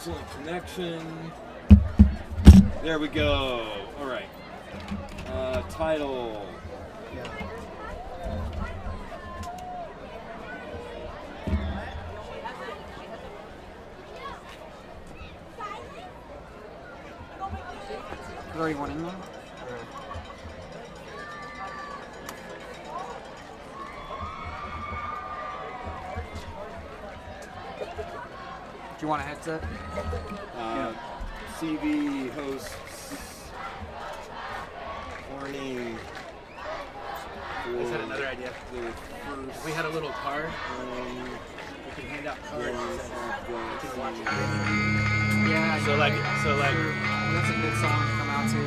Excellent connection. There we go. All right. Title. Yeah. Is there already one in there? Do you want a headset? CV hosts warning. I just had another idea. If we had a little card, we can hand out cards and we can watch it. Yeah. So like, that's a good song to come out to.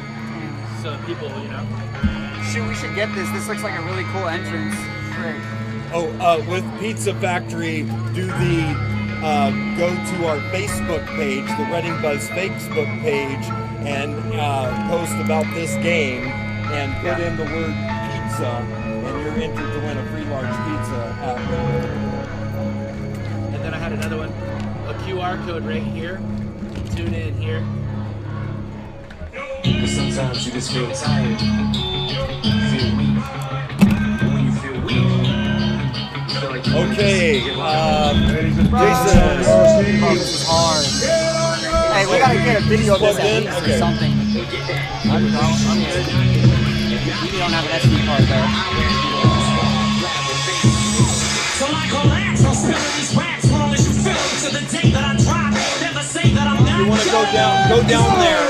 So people, you know. Shoot, we should get this. This looks like a really cool entrance. Great. Oh, with Pizza Factory, do the go to our Facebook page, the Reading Buzz Facebook page, and post about this game, and put in the word pizza, and you're entered to win a free large pizza. And then I had another one, a QR code right here. Tune in here. Because sometimes you just feel tired, feel weak. And when you feel weak, you feel like you Okay, Jason. This is hard. Hey, we gotta get a video of this at least or something. I don't know. You don't have an SD card though. So I collapse, I'll spill these raps long as you feel it to the day that I drop. Never say that I'm not. You want to go down there.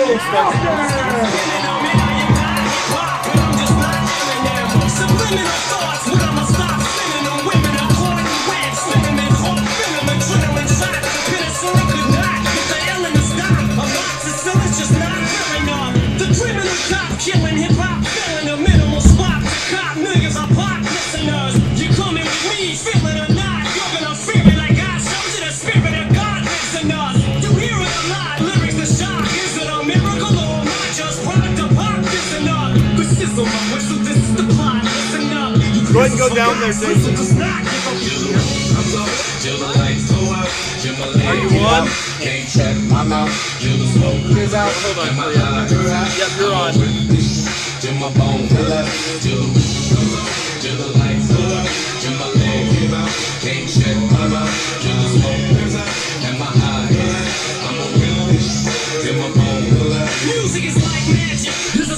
Subliminal thoughts, when I'ma stop spinning them women and calling you web, slipping and caught feeling adrenaline shot. Penicillin could not get the element stop. Amoxicillin's just not filling up. The criminal cop killing hip hop, filling a minimal spot. The cop niggas are pop listeners. You coming with me, feeling or not? You're gonna fear it like I showed you the spirit of God lives in us. You hear it a lot, lyrics the shock. Is it a miracle or am I just product of pop? Listen up, the sizzle, my whistle, this is the plot. Listen up. Go ahead and go down there, Jason. Are you on? I'm out. Who's out? Hold on. Yep, you're on. Music is like magic. There's a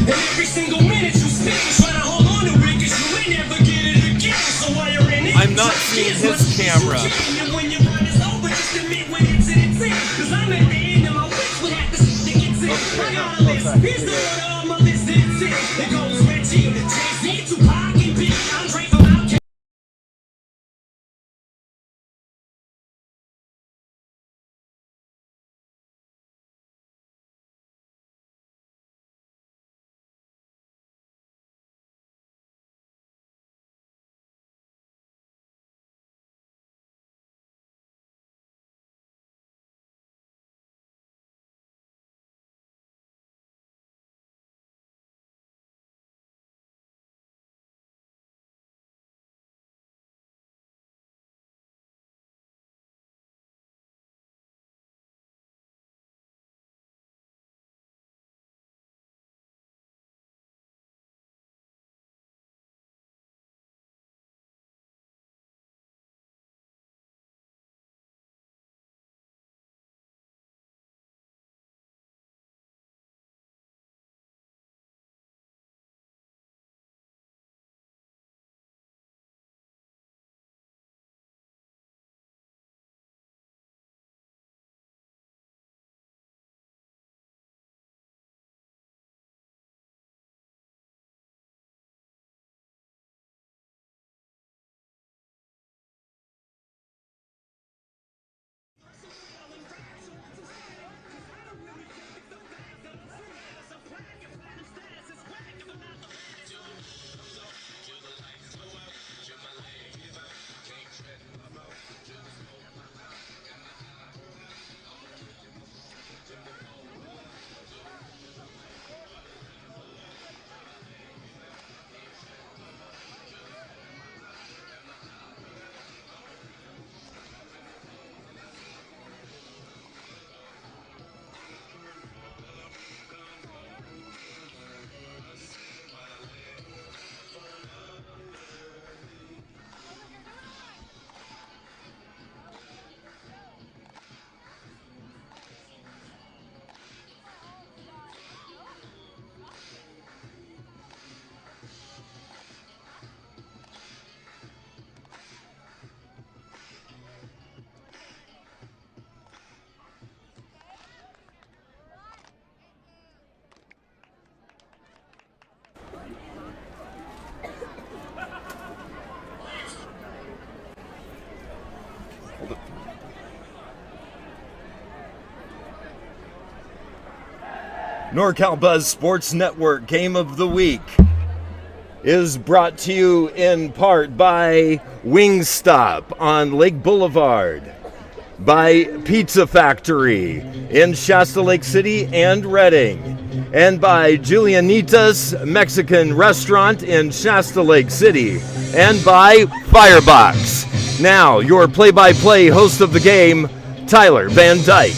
every single minute you spend trying to hold on to it, 'cause you ain't never get it again. So while you're in it, I'm not seeing his camera. and when your run is over, just admit when it's in its end. 'Cause I'm at the end of my wish when at the shit that gets in. I got a list. Here's the order of my list. It's it. It goes Reggie, Jay-Z, Tupac, and Big Andre from Outkast. NorCal Buzz Sports Network Game of the Week is brought to you in part by Wingstop on Lake Boulevard, by Pizza Factory in Shasta Lake City and Redding, and by Julianita's Mexican Restaurant in Shasta Lake City, and by Firebox. Now, your play-by-play host of the game, Tyler Van Dyke.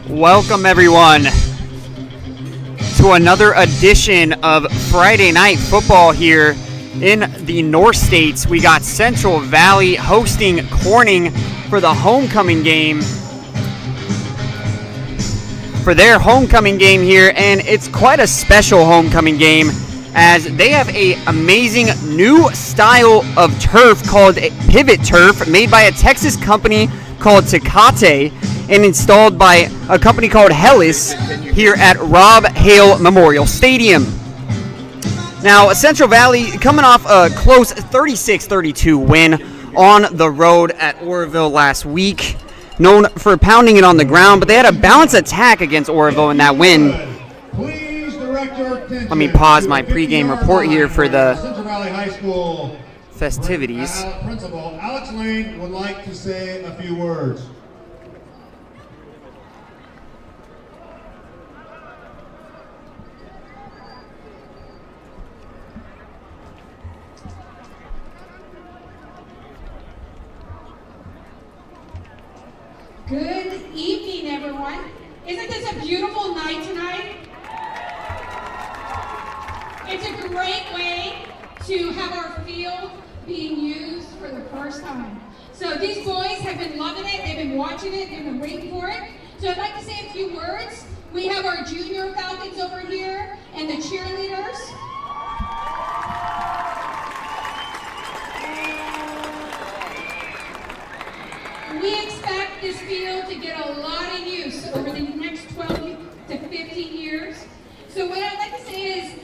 Welcome, everyone, to another edition of Friday Night Football here in the North States. We got Central Valley hosting Corning for the homecoming game. For their homecoming game here, and it's quite a special homecoming game as they have an amazing new style of turf called Pivot Turf, made by a Texas company called Tecate and installed by a company called Hellis here at Rob Hale Memorial Stadium. Now, Central Valley coming off a close 36-32 win on the road at Oroville last week, known for pounding it on the ground, but they had a balanced attack against Oroville in that win. Let me pause my pregame report here for the Central Valley High School festivities. Principal Alex Lane would like to say a few words. Good evening, everyone. Isn't this a beautiful night tonight? It's a great way to have our field being used for the first time. So these boys have been loving it, they've been watching it, they've been waiting for it. So I'd like to say a few words. We have our junior Falcons over here and the cheerleaders. We expect this field to get a lot of use over the next 12 to 15 years. So what I'd like to say is,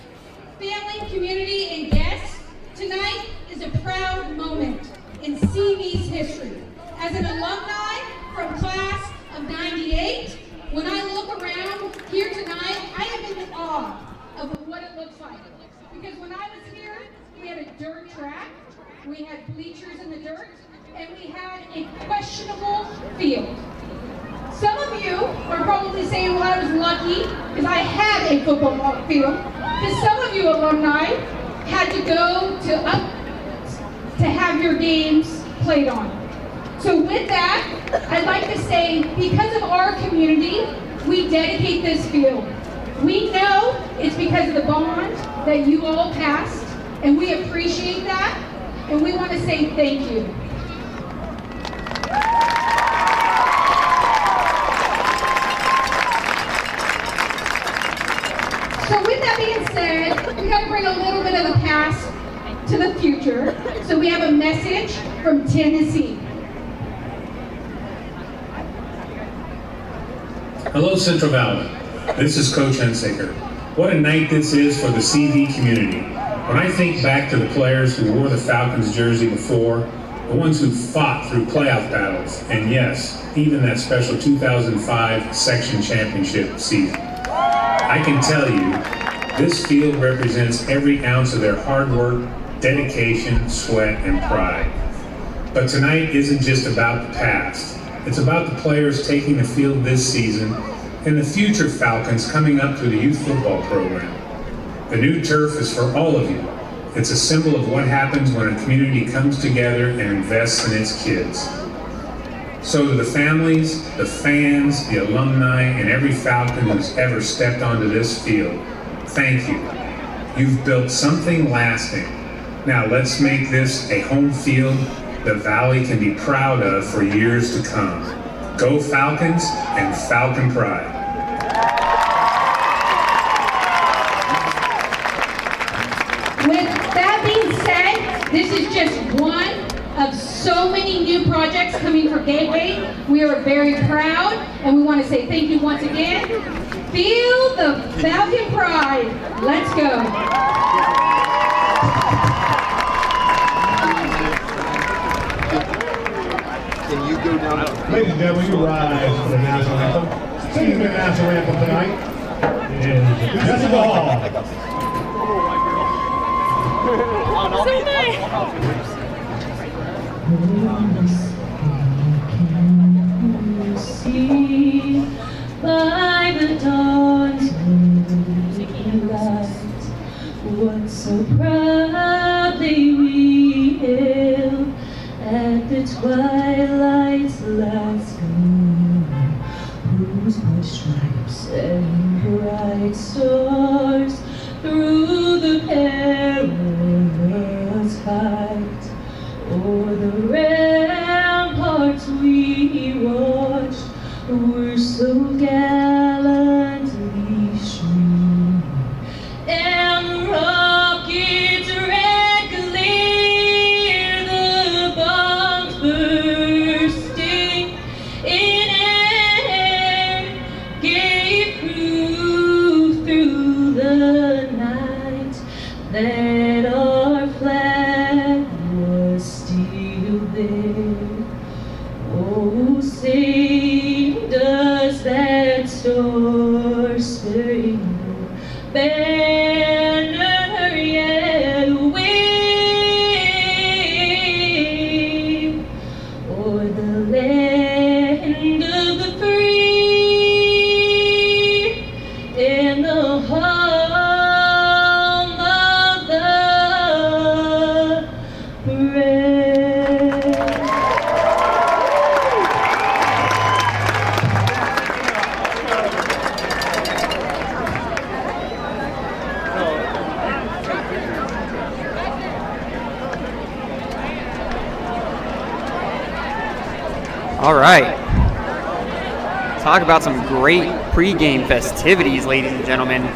family, community, and guests, tonight is a proud moment in CV's history. As an alumni from class of 98, when I look around here tonight, I am in awe of what it looks like. Because when I was here, we had a dirt track, we had bleachers in the dirt, and we had a questionable field. Some of you are probably saying, well, I was lucky because I had a football field. Because some of you alumni had to go to have your games played on. So with that, I'd like to say, because of our community, we dedicate this field. We know it's because of the bond that you all passed, and we appreciate that, and we want to say thank you. So with that being said, we got to bring a little bit of the past to the future. So we have a message from Tennessee. Hello, Central Valley. This is Coach Hensaker. What a night this is for the CV community. When I think back to the players who wore the Falcons jersey before, the ones who fought through playoff battles, and yes, even that special 2005 section championship season, I can tell you, this field represents every ounce of their hard work, dedication, sweat, and pride. But tonight isn't just about the past. It's about the players taking the field this season and the future Falcons coming up through the youth football program. The new turf is for all of you. It's a symbol of what happens when a community comes together and invests in its kids. So to the families, the fans, the alumni, and every Falcon who's ever stepped onto this field, thank you. You've built something lasting. Now let's make this a home field the Valley can be proud of for years to come. Go Falcons and Falcon Pride. With that being said, this is just one of so many new projects coming for Gateway. We are very proud, and we want to say thank you once again. Feel the Falcon Pride. Let's go. Can you go down? Ladies and gentlemen, you rise for the national anthem. Singing the national anthem tonight is Jessica Hall. See by the dawn's early light what so proudly we hailed at the twilight's last gleam, whose white stripes and bright stars through the perilous height o'er the ramparts we watched were so gallantly streaming, and the rockets red glare, the bombs bursting in air gave proof through the night that our flag was still there. Oh, say does that star-spangled banner yet wave o'er the land of the free and the home of the brave. All right. Talk about some great pregame festivities, ladies and gentlemen. Great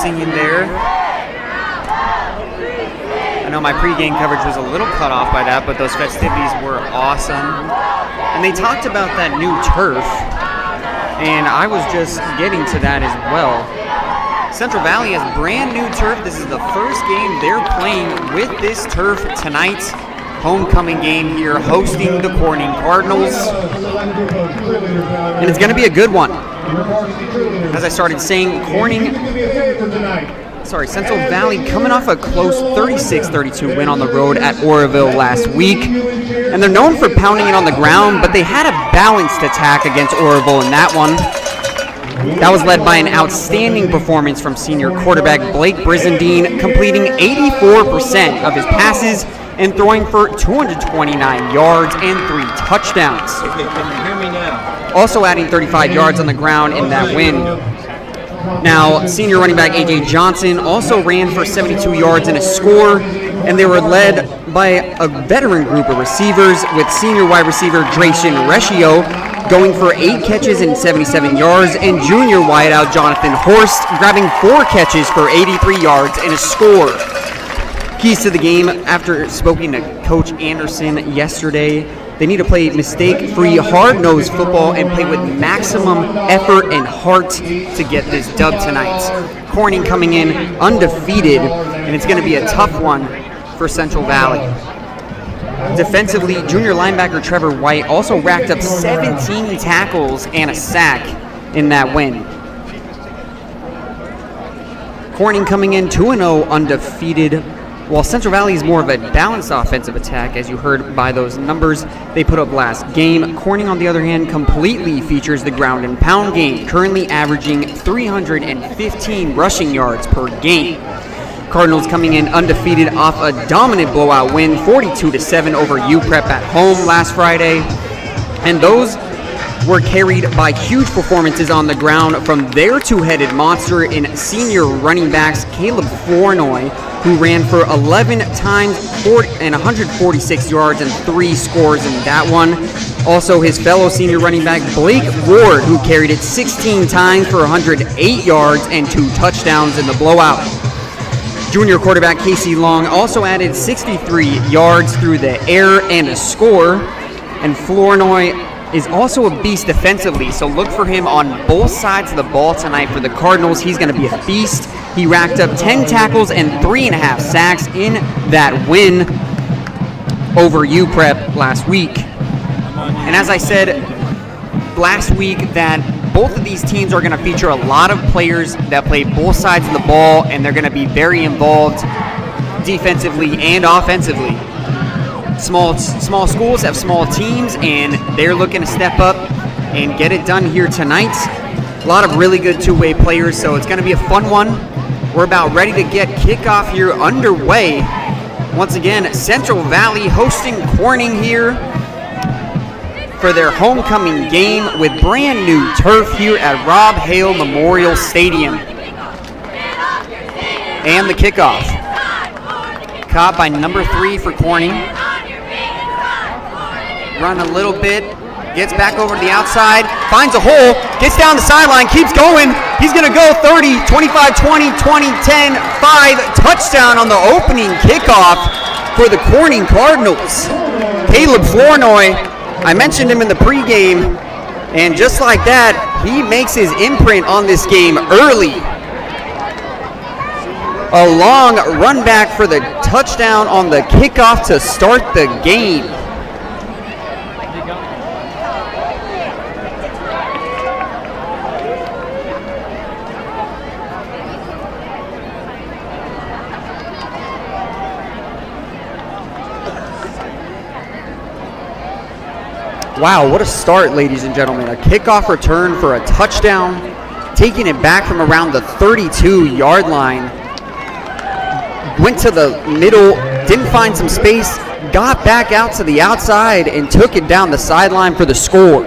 singing there. I know my pregame coverage was a little cut off by that, but those festivities were awesome. And they talked about that new turf, and I was just getting to that as well. Central Valley has brand new turf. This is the first game they're playing with this turf tonight. Homecoming game here, hosting the Corning Cardinals. And it's going to be a good one. As I started saying, Central Valley coming off a close 36-32 win on the road at Oroville last week. And they're known for pounding it on the ground, but they had a balanced attack against Oroville in that one. That was led by an outstanding performance from senior quarterback Blake Brizendine, completing 84% of his passes and throwing for 229 yards and 3 touchdowns. Okay, can you hear me now? Also adding 35 yards on the ground in that win. Now, senior running back A.J. Johnson also ran for 72 yards and a score, and they were led by a veteran group of receivers, with senior wide receiver Dracian Rescio going for 8 catches and 77 yards, and junior wideout Jonathan Horst grabbing 4 catches for 83 yards and a score. Keys to the game, after speaking to Coach Anderson yesterday, they need to play mistake-free, hard-nosed football and play with maximum effort and heart to get this dub tonight. Corning coming in undefeated, and it's going to be a tough one for Central Valley. Defensively, junior linebacker Trevor White also racked up 17 tackles and a sack in that win. Corning coming in 2-0 undefeated, while Central Valley is more of a balanced offensive attack, as you heard by those numbers they put up last game. Corning, on the other hand, completely features the ground and pound game, currently averaging 315 rushing yards per game. Cardinals coming in undefeated off a dominant blowout win, 42-7 over UPrep at home last Friday. And those were carried by huge performances on the ground from their two-headed monster in senior running backs Caleb Flournoy, who ran for 11 times and 146 yards and 3 scores in that one. Also, his fellow senior running back Blake Ward, who carried it 16 times for 108 yards and 2 touchdowns in the blowout. Junior quarterback Casey Long also added 63 yards through the air and a score. And Flournoy is also a beast defensively, so look for him on both sides of the ball tonight for the Cardinals. He's going to be a beast. He racked up 10 tackles and 3.5 sacks in that win over UPrep last week. And as I said, last week that both of these teams are going to feature a lot of players that play both sides of the ball, and they're going to be very involved defensively and offensively. Small schools have small teams, and they're looking to step up and get it done here tonight. A lot of really good two-way players, so it's going to be a fun one. We're about ready to get kickoff here underway. Once again, Central Valley hosting Corning here for their homecoming game with brand new turf here at Rob Hale Memorial Stadium. And the kickoff. Caught by number 3 for Corning. Run a little bit, gets back over to the outside, finds a hole, gets down the sideline, keeps going. He's going to go 30, 25, 20, 20, 10, 5. Touchdown on the opening kickoff for the Corning Cardinals. Caleb Flournoy, I mentioned him in the pregame, and just like that, he makes his imprint on this game early. A long run back for the touchdown on the kickoff to start the game. Wow, what a start, ladies and gentlemen. A kickoff return for a touchdown, taking it back from around the 32-yard line. Went to the middle, didn't find some space, got back out to the outside, and took it down the sideline for the score.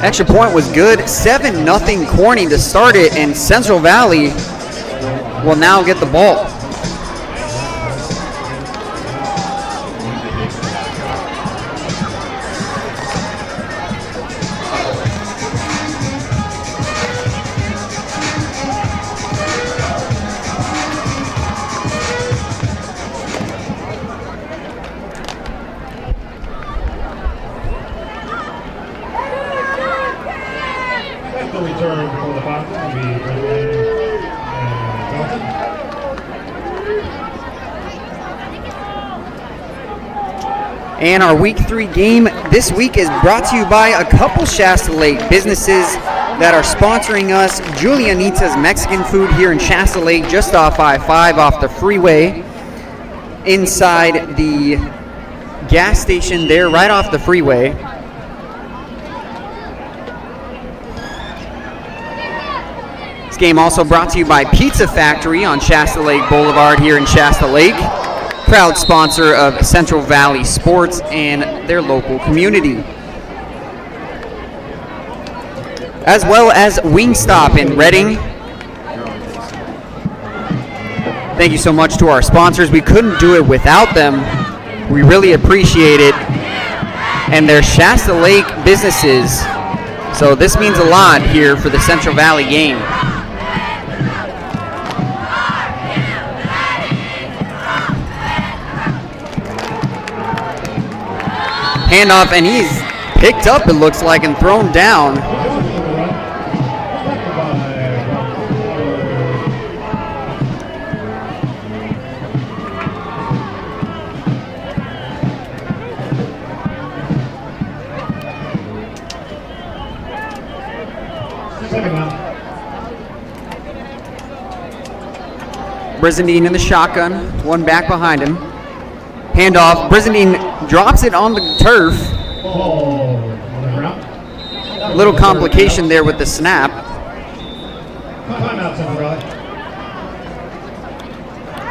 Extra point was good. 7-0 Corning to start it, and Central Valley will now get the ball. The return for the Falcons will be Brendan and Dalton. And our Week 3 game this week is brought to you by a couple Shasta Lake businesses that are sponsoring us. Julianita's Mexican food here in Shasta Lake, just off I-5 off the freeway. Inside the gas station there, right off the freeway. This game also brought to you by Pizza Factory on Shasta Lake Boulevard here in Shasta Lake. Proud sponsor of Central Valley Sports and their local community. As well as Wingstop in Reading. Thank you so much to our sponsors. We couldn't do it without them. We really appreciate it. And their Shasta Lake businesses. So this means a lot here for the Central Valley game. Handoff, and he's picked up, it looks like, and thrown down. Brizendine in the shotgun, one back behind him. Handoff, Brizendine drops it on the turf. A little complication there with the snap.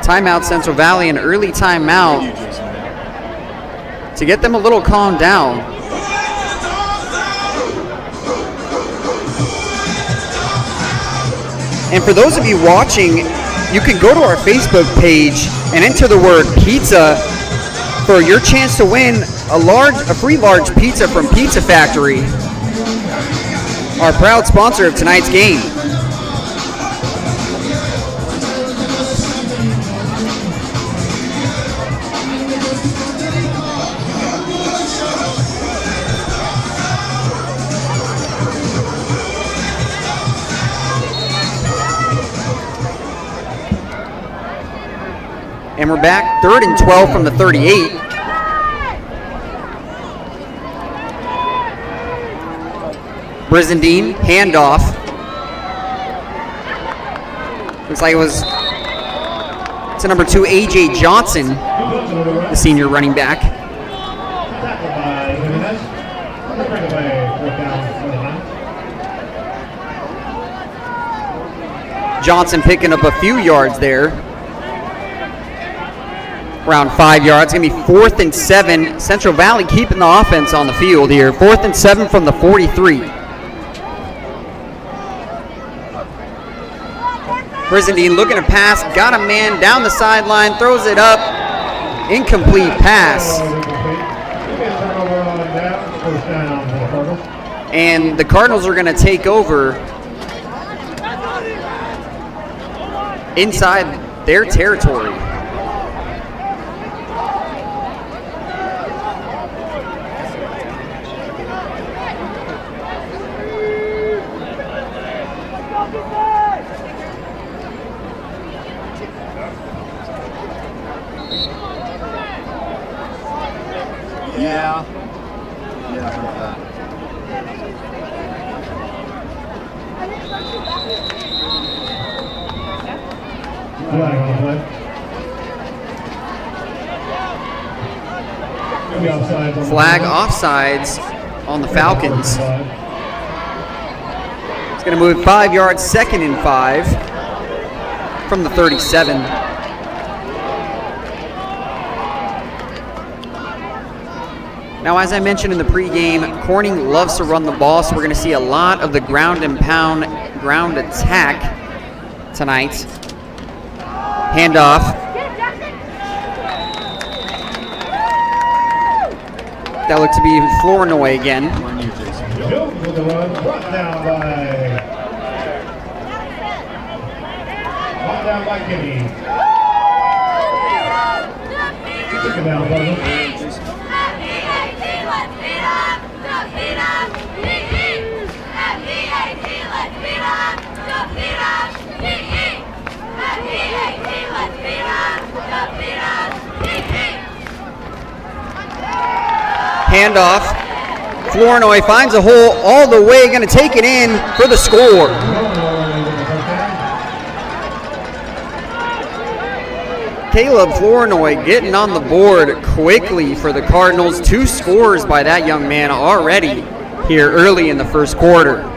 Timeout Central Valley, an early timeout to get them a little calmed down. And for those of you watching, you can go to our Facebook page and enter the word pizza for your chance to win a free large pizza from Pizza Factory, our proud sponsor of tonight's game. And we're back 3rd and 12 from the 38. Brizendine, handoff. Looks like it was to number 2, A.J. Johnson, the senior running back. Johnson picking up a few yards there. Around 5 yards. It's going to be 4th and 7. Central Valley keeping the offense on the field here. 4th and 7 from the 43. Brizendine looking to pass. Got a man down the sideline. Throws it up. Incomplete pass. And the Cardinals are going to take over inside their territory. Yeah. Yeah, I heard that. Flag offsides on the Falcons. It's going to move 5 yards, 2nd and 5 from the 37. Now, as I mentioned in the pregame, Corning loves to run the ball, so we're going to see a lot of the ground and pound, ground attack tonight. Handoff. That looked to be Flournoy again. Brought down by Kenny. Took it down, brother. Handoff. Flournoy finds a hole all the way, going to take it in for the score. Caleb Flournoy getting on the board quickly for the Cardinals. 2 scores by that young man already here early in the first quarter.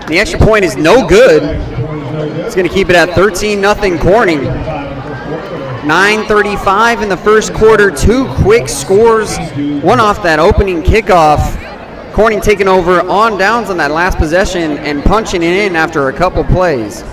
The extra point is no good. It's going to keep it at 13-0 Corning. 9:35 in the first quarter. 2 quick scores. One off that opening kickoff. Corning taking over on downs on that last possession and punching it in after a couple plays.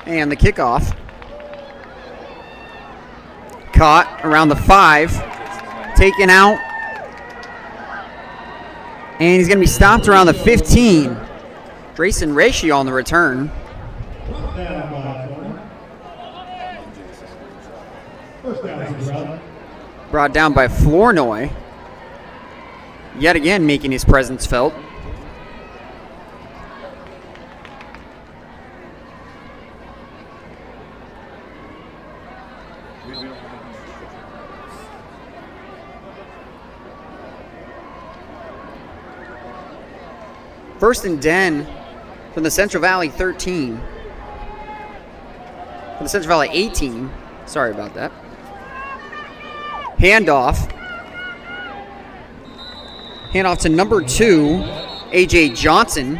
And the kickoff. Caught around the 5. Taken out. And he's going to be stopped around the 15. Drayson Ratio on the return. Brought down by Flournoy. Yet again making his presence felt. First and 10 from the Central Valley 13. From the Central Valley 18. Sorry about that. Handoff. Handoff to number 2, A.J. Johnson.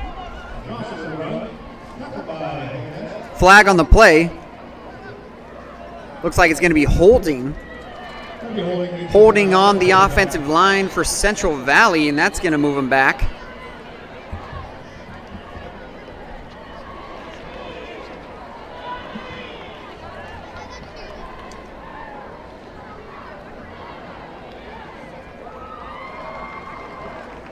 Flag on the play. Looks like it's going to be holding. Holding on the offensive line for Central Valley, and that's going to move him back.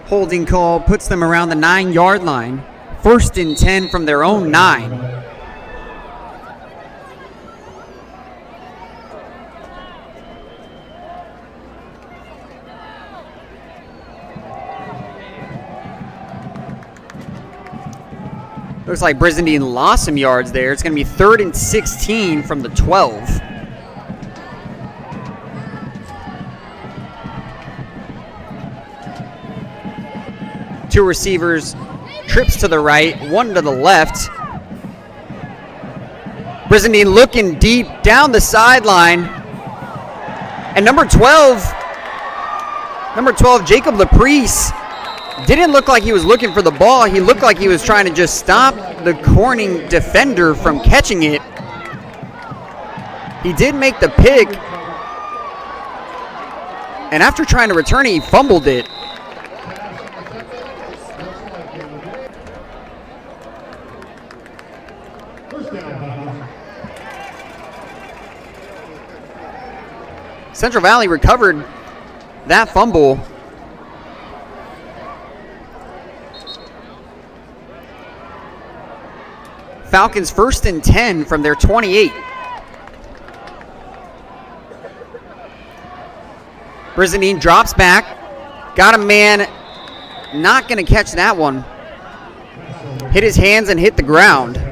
Holding call puts them around the 9-yard line. 1st and 10 from their own 9. Looks like Brizendine lost some yards there. It's going to be 3rd and 16 from the 12. Two receivers, trips to the right, one to the left. Brizendine looking deep down the sideline. And number 12, Jacob Laprice, didn't look like he was looking for the ball. He looked like he was trying to just stop the Corning defender from catching it. He did make the pick. And after trying to return it, he fumbled it. Central Valley recovered that fumble. Falcons 1st and 10 from their 28. Brizendine drops back. Got a man. Not going to catch that one. Hit his hands and hit the ground.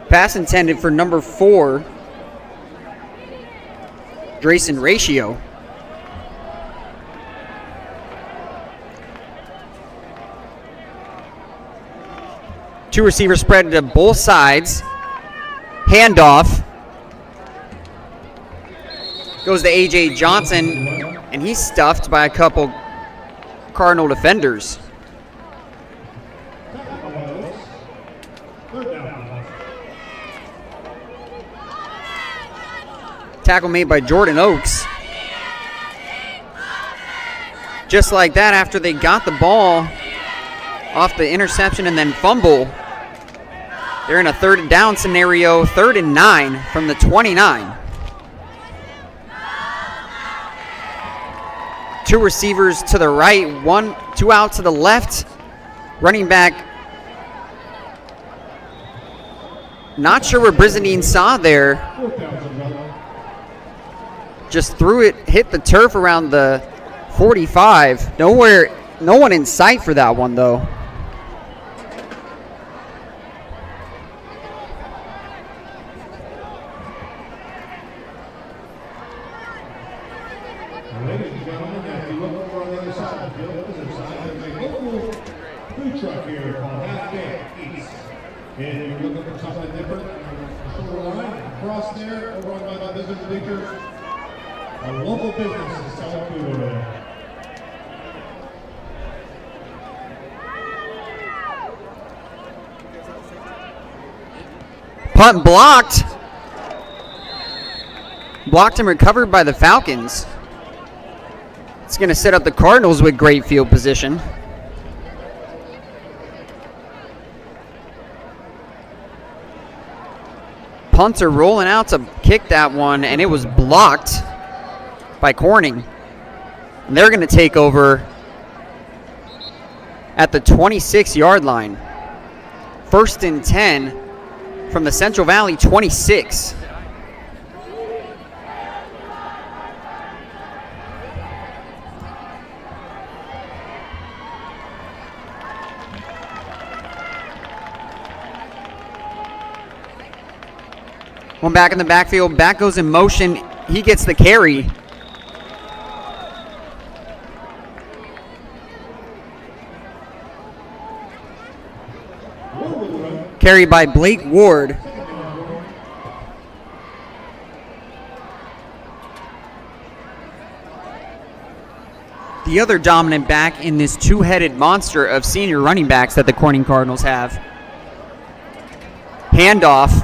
Pass intended for number 4, Drayson Ratio. Two receivers spread to both sides. Handoff. Goes to A.J. Johnson, and he's stuffed by a couple Cardinal defenders. Tackle made by Jordan Oaks. Just like that, after they got the ball off the interception and then fumble, they're in a 3rd down scenario, 3rd and 9 from the 29. Two receivers to the right, two out to the left. Running back, not sure where Brizendine saw there. Just threw it, hit the turf around the 45. No one in sight for that one, though. Ladies and gentlemen, as you look over on the other side of the field, opposite side, there's a local food truck here called Half Baked Eats. And you're looking for something different, shoulder line, across there, over on by the business bleachers. A local business is selling food over there. Punt blocked. Blocked and recovered by the Falcons. It's going to set up the Cardinals with great field position. Punter rolling out to kick that one, and it was blocked by Corning. And they're going to take over at the 26-yard line. 1st and 10 from the Central Valley 26. One back in the backfield. Back goes in motion. He gets the carry. Carried by Blake Ward. The other dominant back in this two-headed monster of senior running backs that the Corning Cardinals have. Handoff.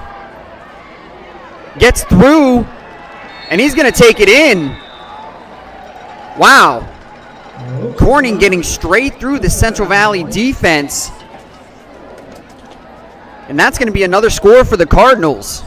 Gets through, and he's going to take it in. Wow. Corning getting straight through the Central Valley defense. And that's going to be another score for the Cardinals.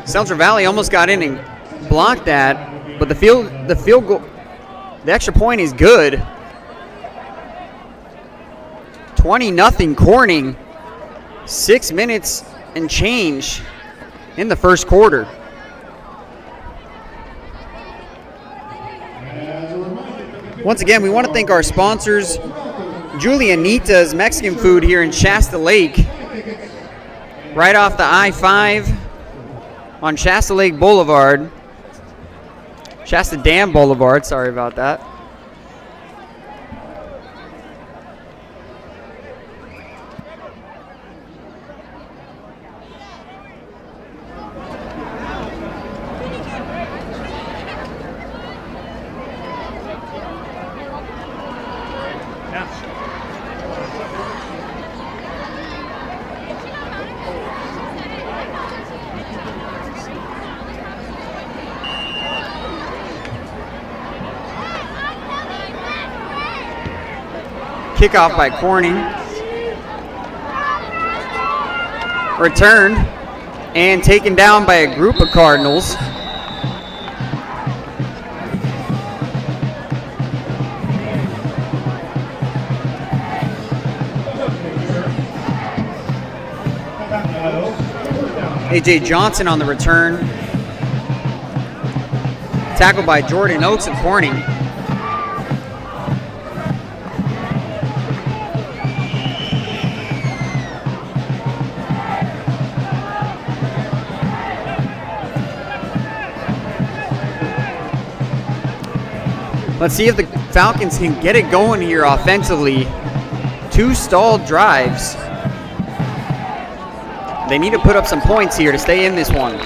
Central Valley almost got in and blocked that, but the field goal, the extra point is good. 20-0 Corning. 6 minutes and change in the first quarter. Once again, we want to thank our sponsors, Julianita's Mexican Food here in Shasta Lake, right off the I-5 on Shasta Lake Boulevard. Shasta Dam Boulevard, sorry about that. Kickoff by Corning. Returned and taken down by a group of Cardinals. A.J. Johnson on the return. Tackled by Jordan Oates of Corning. Let's see if the Falcons can get it going here offensively. 2 stalled drives. They need to put up some points here to stay in this one.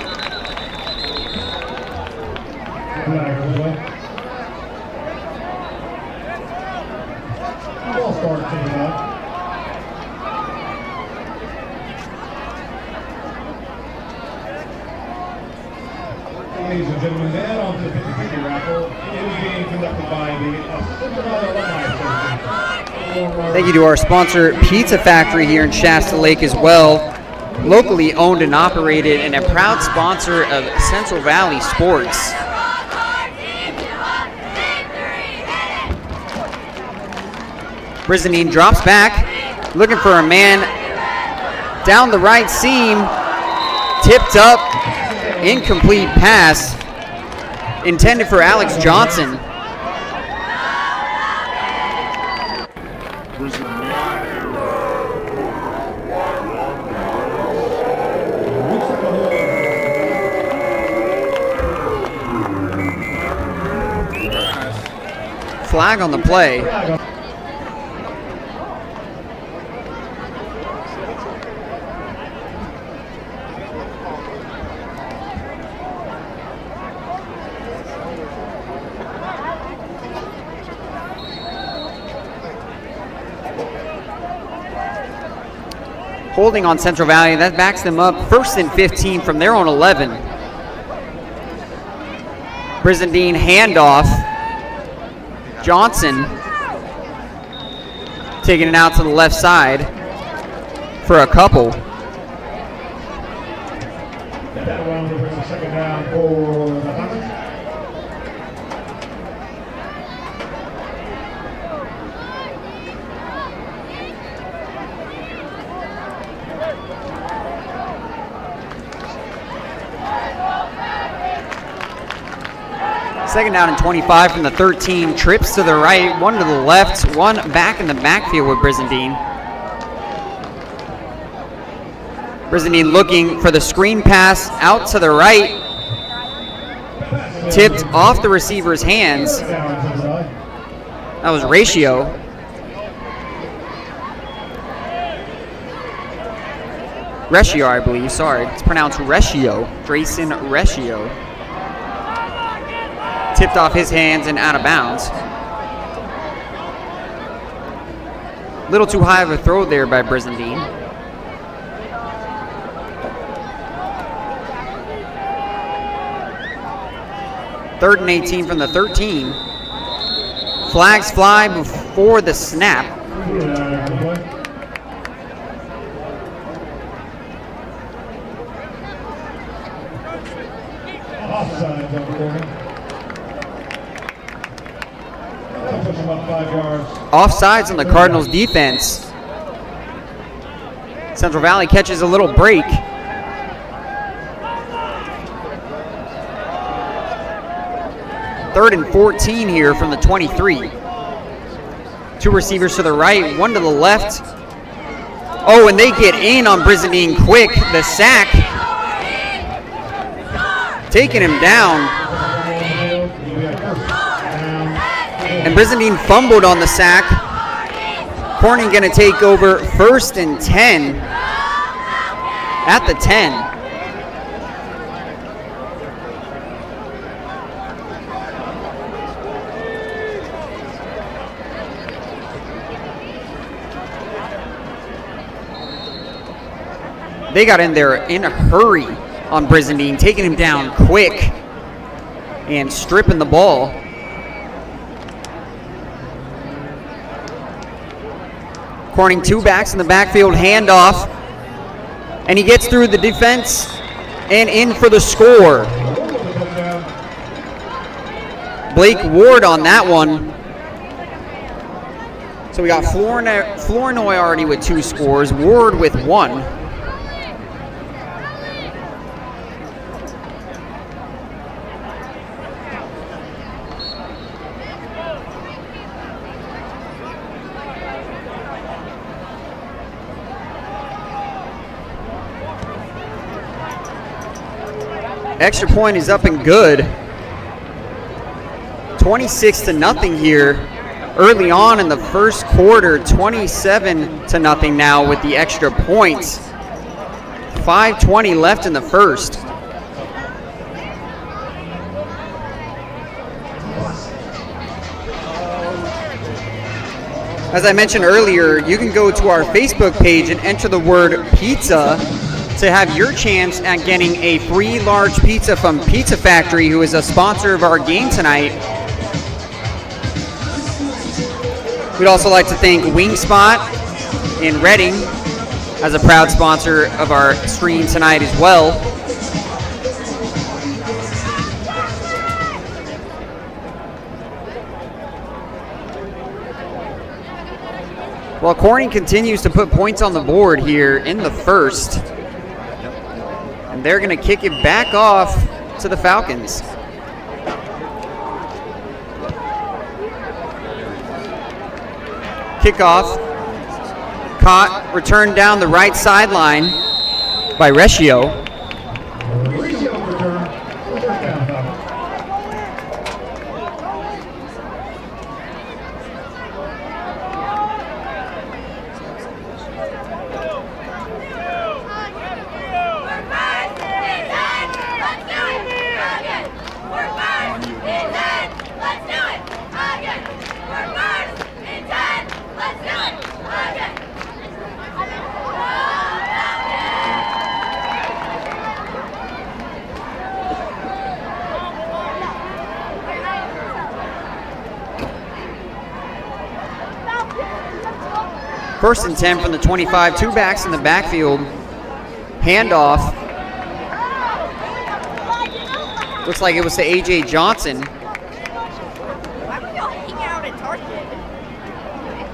Ball start coming up. Ladies and gentlemen, add on to the 50-50 raffle. It is being conducted by the Central Valley Alumni Association. Thank you to our sponsor, Pizza Factory here in Shasta Lake as well. Locally owned and operated and a proud sponsor of Central Valley Sports. Brizanine drops back, looking for a man down the right seam. Tipped up, incomplete pass, intended for Alex Johnson. Flag on the play. Holding on Central Valley, that backs them up 1st and 15 from their own 11. Brizandine handoff. Johnson taking it out to the left side for a couple. Second down for the Hunters. Second down and 25 from the 13. Trips to the right, one to the left, one back in the backfield with Brizendine. Brizendine looking for the screen pass out to the right. Tipped off the receiver's hands. That was Ratio. Ratio, I believe. Sorry, it's pronounced Ratio. Drayson Ratio. Tipped off his hands and out of bounds. Little too high of a throw there by Brizendine. Third and 18 from the 13. Flags fly before the snap. Offside on the corner. Push him up 5 yards. Offsides on the Cardinals defense. Central Valley catches a little break. Third and 14 here from the 23. Two receivers to the right, one to the left. Oh, and they get in on Brizendine quick. The sack. Taking him down. And Brizendine fumbled on the sack. Corning going to take over 1st and 10 at the 10. They got in there in a hurry on Brizendine, taking him down quick and stripping the ball. Corning two backs in the backfield, handoff, and he gets through the defense and in for the score. Blake Ward on that one. So we got Flournoy already with 2 scores, Ward with 1. Extra point is up and good. 26-0 here. Early on in the first quarter, 27-0 now with the extra points. 5:20 left in the first. As I mentioned earlier, you can go to our Facebook page and enter the word pizza to have your chance at getting a free large pizza from Pizza Factory, who is a sponsor of our game tonight. We'd also like to thank Wingspot in Reading as a proud sponsor of our stream tonight as well. Well, Corning continues to put points on the board here in the first. And they're going to kick it back off to the Falcons. Kickoff. Caught, returned down the right sideline by Ratio. First and 10 from the 25, two backs in the backfield. Handoff. Looks like it was to A.J. Johnson.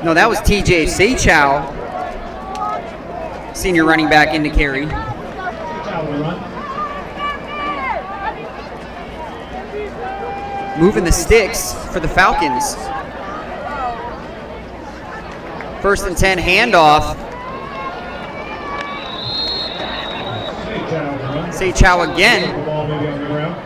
No, that was T.J. Sachow, senior running back into carry. moving the sticks for the Falcons. 1st and 10 handoff. Say Chow again. The ball maybe on the ground.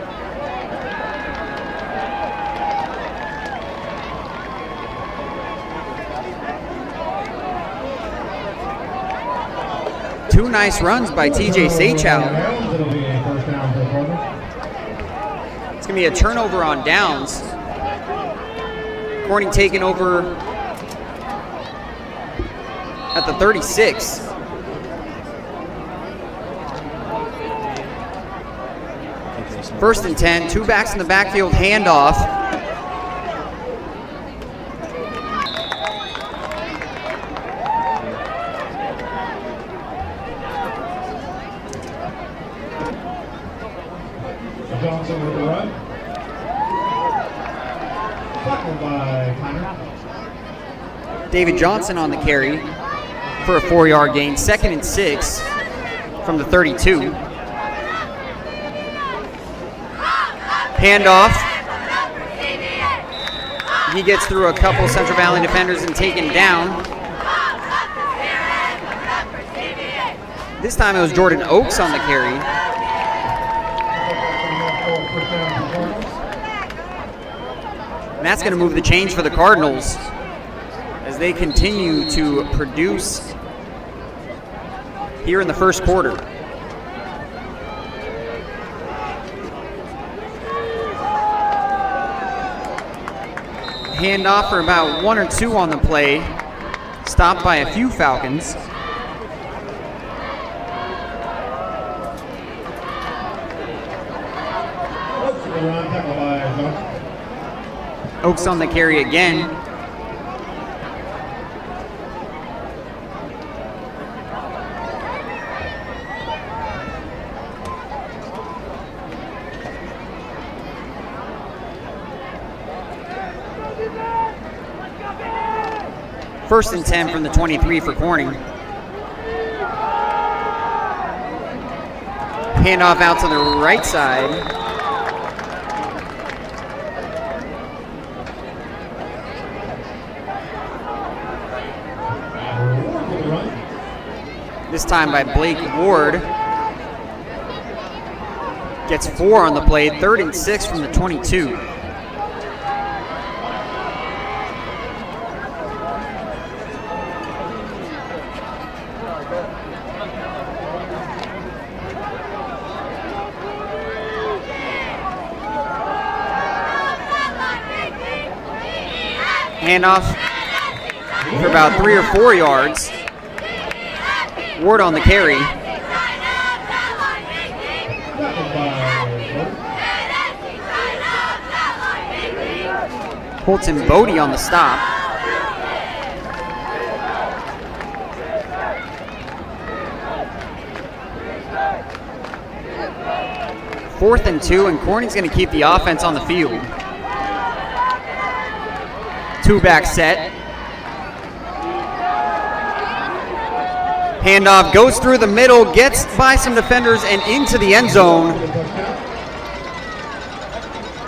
Two nice runs by TJ Saychow. It'll be a first down for the Cardinals. It's going to be a turnover on downs. Corning taking over at the 36. First and 10, two backs in the backfield, handoff. Johnson with the run. Tackled by Connor. David Johnson on the carry for a 4-yard gain. 2nd and 6 from the 32. Handoff. He gets through a couple Central Valley defenders and taken down. This time it was Jordan Oakes on the carry. And that's going to move the change for the Cardinals as they continue to produce here in the first quarter. Handoff for about 1 or 2 on the play. Stopped by a few Falcons. Oakes on the carry again. First and 10 from the 23 for Corning. Handoff out to the right side. This time by Blake Ward. Gets 4 on the play, 3rd and 6 from the 22. Handoff for about 3 or 4 yards. Ward on the carry. Colton Bodie on the stop. Fourth and 2, and Corning's going to keep the offense on the field. Two-back set. Handoff goes through the middle, gets by some defenders and into the end zone.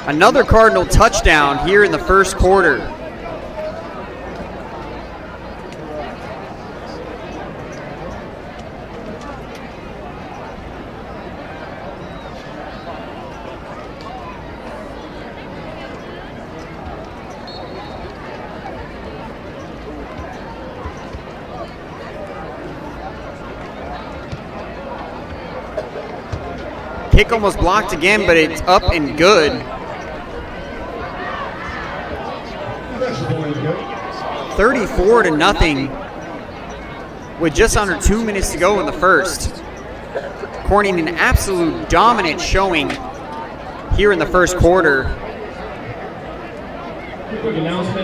Another Cardinal touchdown here in the first quarter. Kick almost blocked again, but it's up and good. 34-0 with just under 2 minutes to go in the first. Corning an absolute dominant showing here in the first quarter.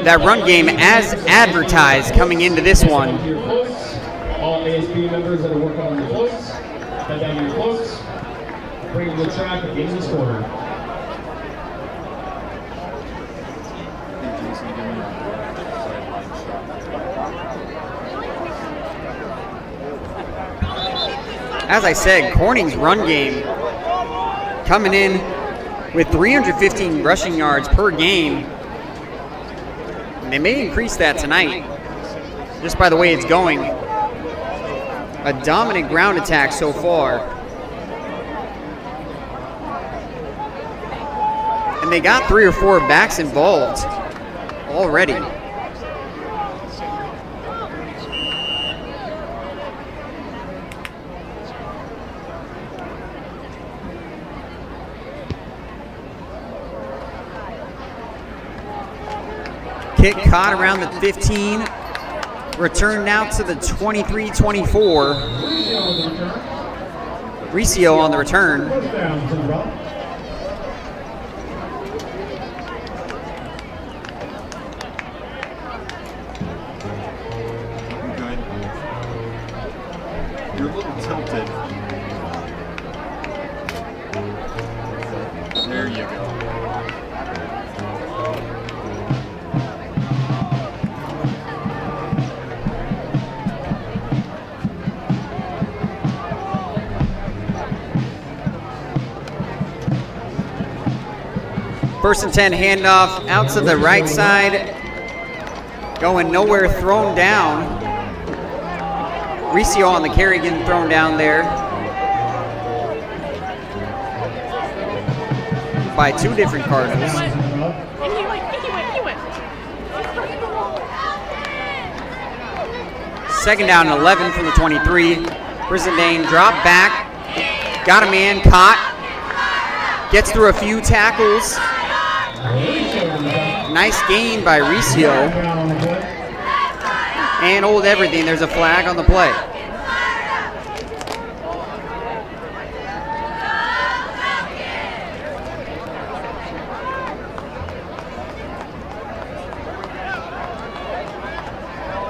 That run game as advertised coming into this one. All ASP members that are working on your floats, head down your floats, bring the track into this quarter. As I said, Corning's run game coming in with 315 rushing yards per game. And they may increase that tonight, just by the way it's going. A dominant ground attack so far. And they got 3 or 4 backs involved already. Kick caught around the 15. Return now to the 23-24. Riccio on the return. First down to the ball. Good. You're a little tilted. There you go. First and 10 handoff out to the right side. Going nowhere, thrown down. Riccio on the carry, getting thrown down there by 2 different Cardinals. Second down and 11 from the 23. Brisendane drop back. Got a man, caught. Gets through a few tackles. Nice gain by Riccio. And hold everything. There's a flag on the play.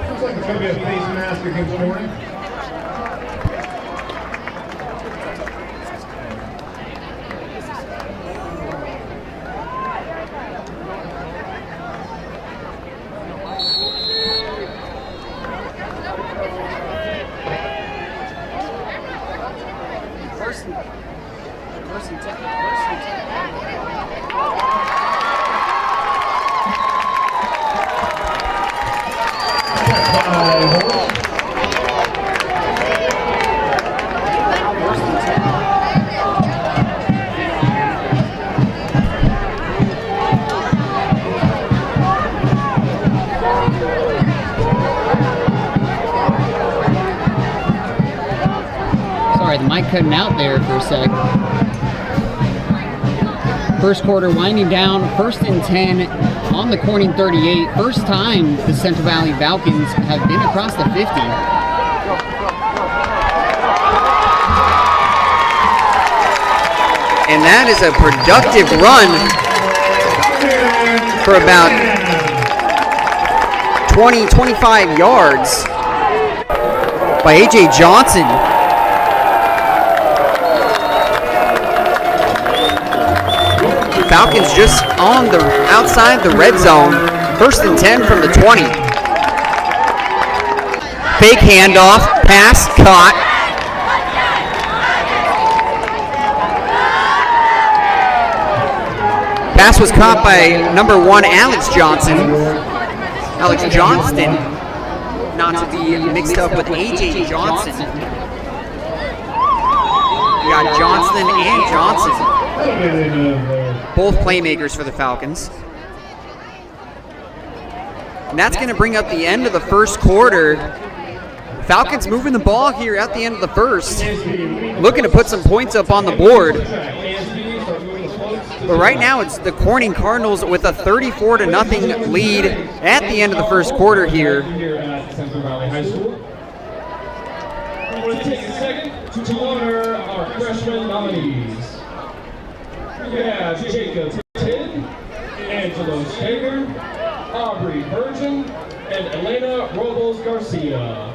Looks like it's going to be a face mask against Jordan. Sorry, the mic cutting out there for a sec. First quarter winding down, 1st and 10 on the Corning 38. First time the Central Valley Falcons have been across the 50. And that is a productive run for about 20, 25 yards by A.J. Johnson. Falcons just on the outside the red zone. 1st and 10 from the 20. Fake handoff, pass caught. Pass was caught by number 1, Alex Johnson. Alex Johnston, not to be mixed up with A.J. Johnson. We got Johnston and Johnson. Both playmakers for the Falcons. And that's going to bring up the end of the first quarter. Falcons moving the ball here at the end of the first. Looking to put some points up on the board. But right now it's the Corning Cardinals with a 34-0 lead at the end of the first quarter here. Here at Central Valley High School. We want to take a second to honor our freshman nominees. We have Jacob Tin, Angelo Stager, Aubrey Virgin, and Elena Robles Garcia.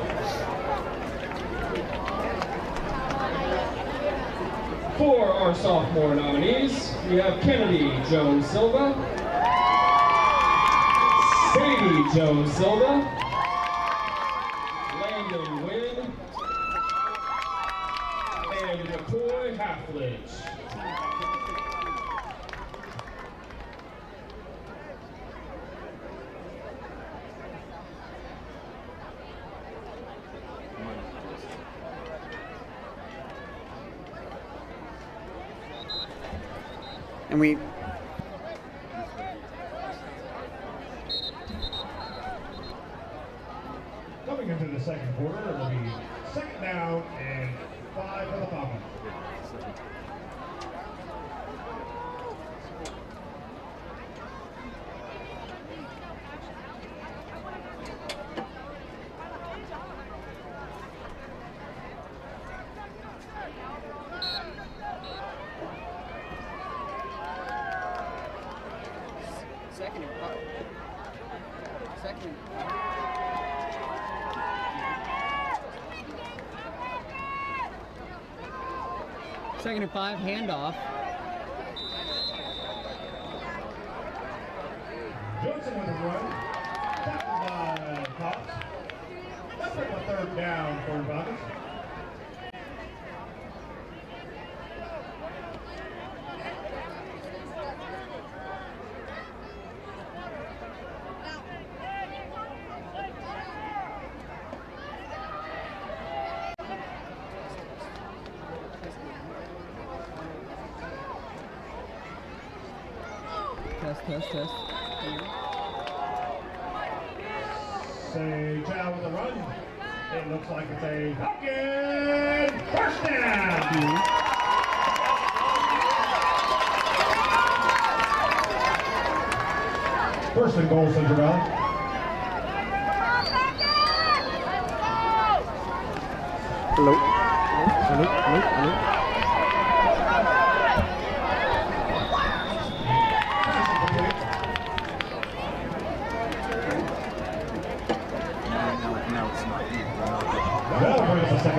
For our sophomore nominees, we have Kennedy Jones Silva, Sadie Jones Silva, Landon Wynn, and McCoy Halfledge. And we Coming into the second quarter, it'll be second down and 5 for the Falcons. second and 5. Second. Second and 5, handoff. Johnson with the run. Tackled by Cox. That's bring a third down for the Falcons. Test. Say Chow with the run. It looks like it's a Falcon first down. First and goal, Central Valley. Hello.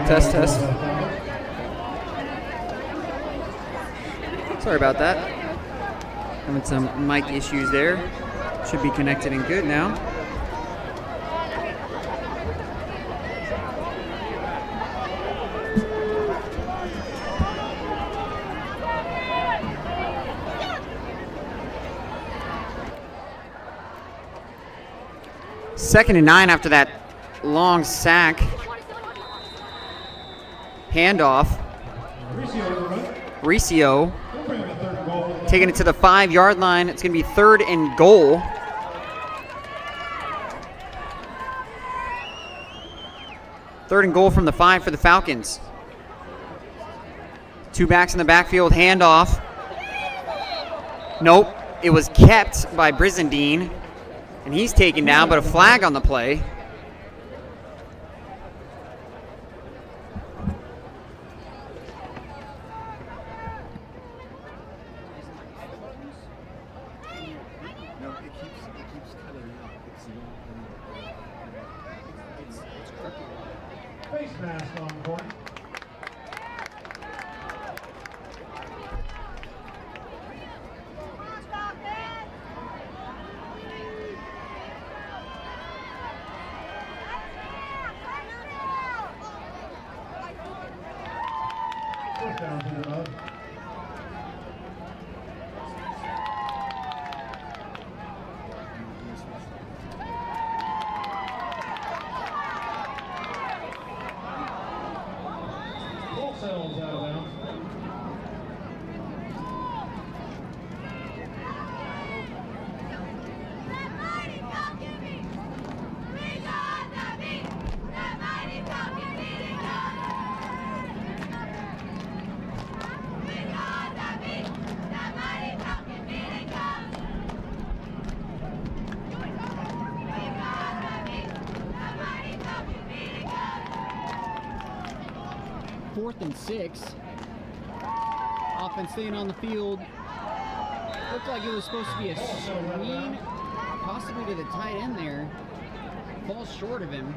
Test. Sorry about that. Having some mic issues there. Should be connected and good now. Second and 9 after that long sack. Handoff. Riccio taking it to the 5-yard line. It's going to be 3rd and goal. Third and goal from the 5 for the Falcons. 2 backs in the backfield. Handoff. Nope. It was kept by Brizendine. And he's taken down, but a flag on the play. Face mask on the corner. First down to the left. Ball sails out of bounds. Fourth and 6. Offense staying on the field. Looked like it was supposed to be a screen, possibly to the tight end there. Falls short of him.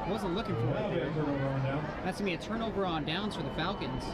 Wasn't looking for it there. That's going to be a turnover on downs for the Falcons.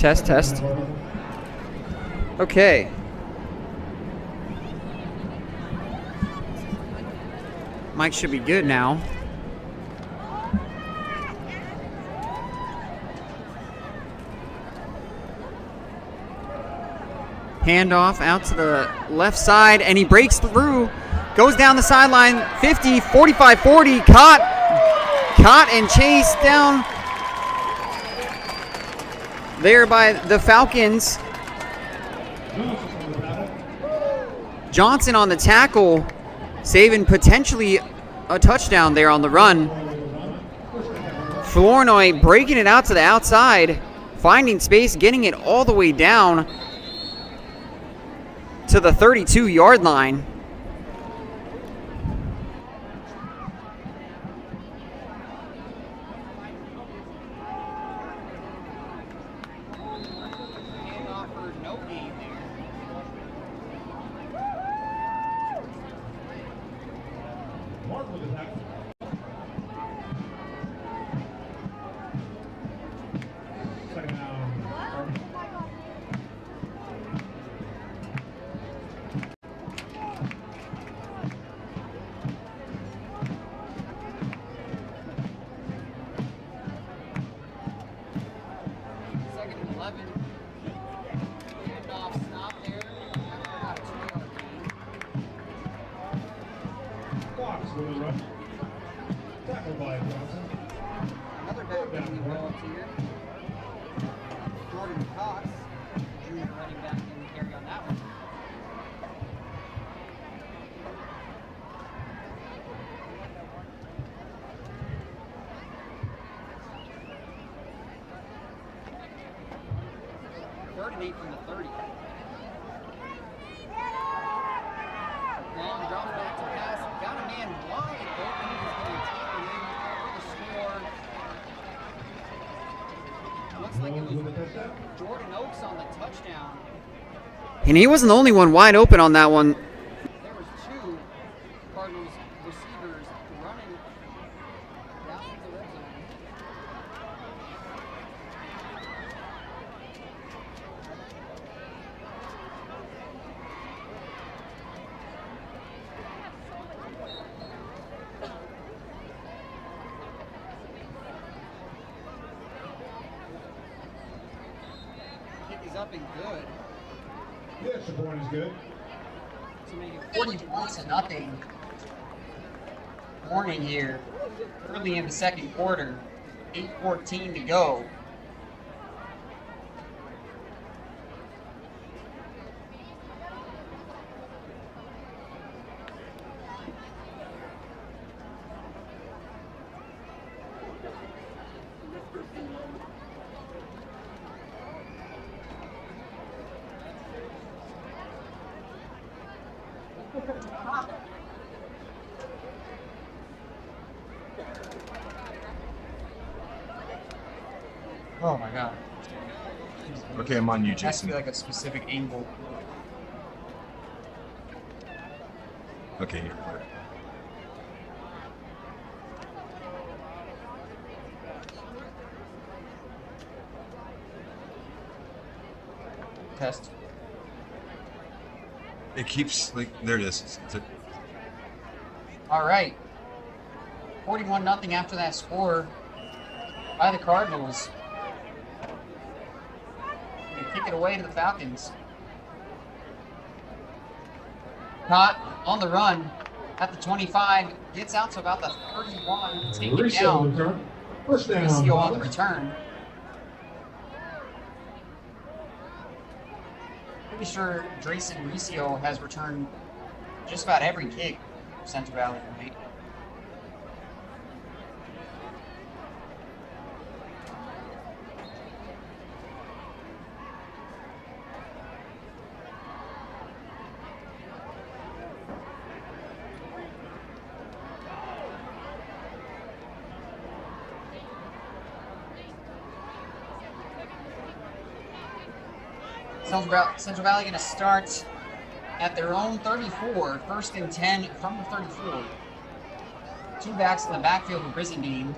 Test, test. Okay. Mic should be good now. Handoff out to the left side, and he breaks through. Goes down the sideline, 50, 45, 40. Caught and chased down there by the Falcons. Johnson on the tackle, saving potentially a touchdown there on the run. Flournoy breaking it out to the outside, finding space, getting it all the way down to the 32-yard line. Another back getting involved here. Jordan Cox, junior running back, can carry on that one. Third and 8 from the 30. Long drop back to pass. Got a man wide open. He's going to take it in for the score. Looks like it was Jordan Oaks on the touchdown. And he wasn't the only one wide open on that one. There was two Cardinals receivers running down the red zone. Up and good. Yes, the point is good. To make it 41-0. Warning here. Early in the second quarter. 8:14 to go. Oh my god. Okay, I'm on you, It has to Jason. be like a specific angle. Okay, here. Test. It keeps, like, there it is. All right. 41-0 after that score by the Cardinals. They kick it away to the Falcons. Caught on the run at the 25, gets out to about the 31, taken down. First down. Recio on the return. Pretty sure Drayson Recio has returned just about every kick for Central Valley tonight. Central Valley going to start at their own 34, 1st and 10 from the 34. Two backs in the backfield with Brizendine.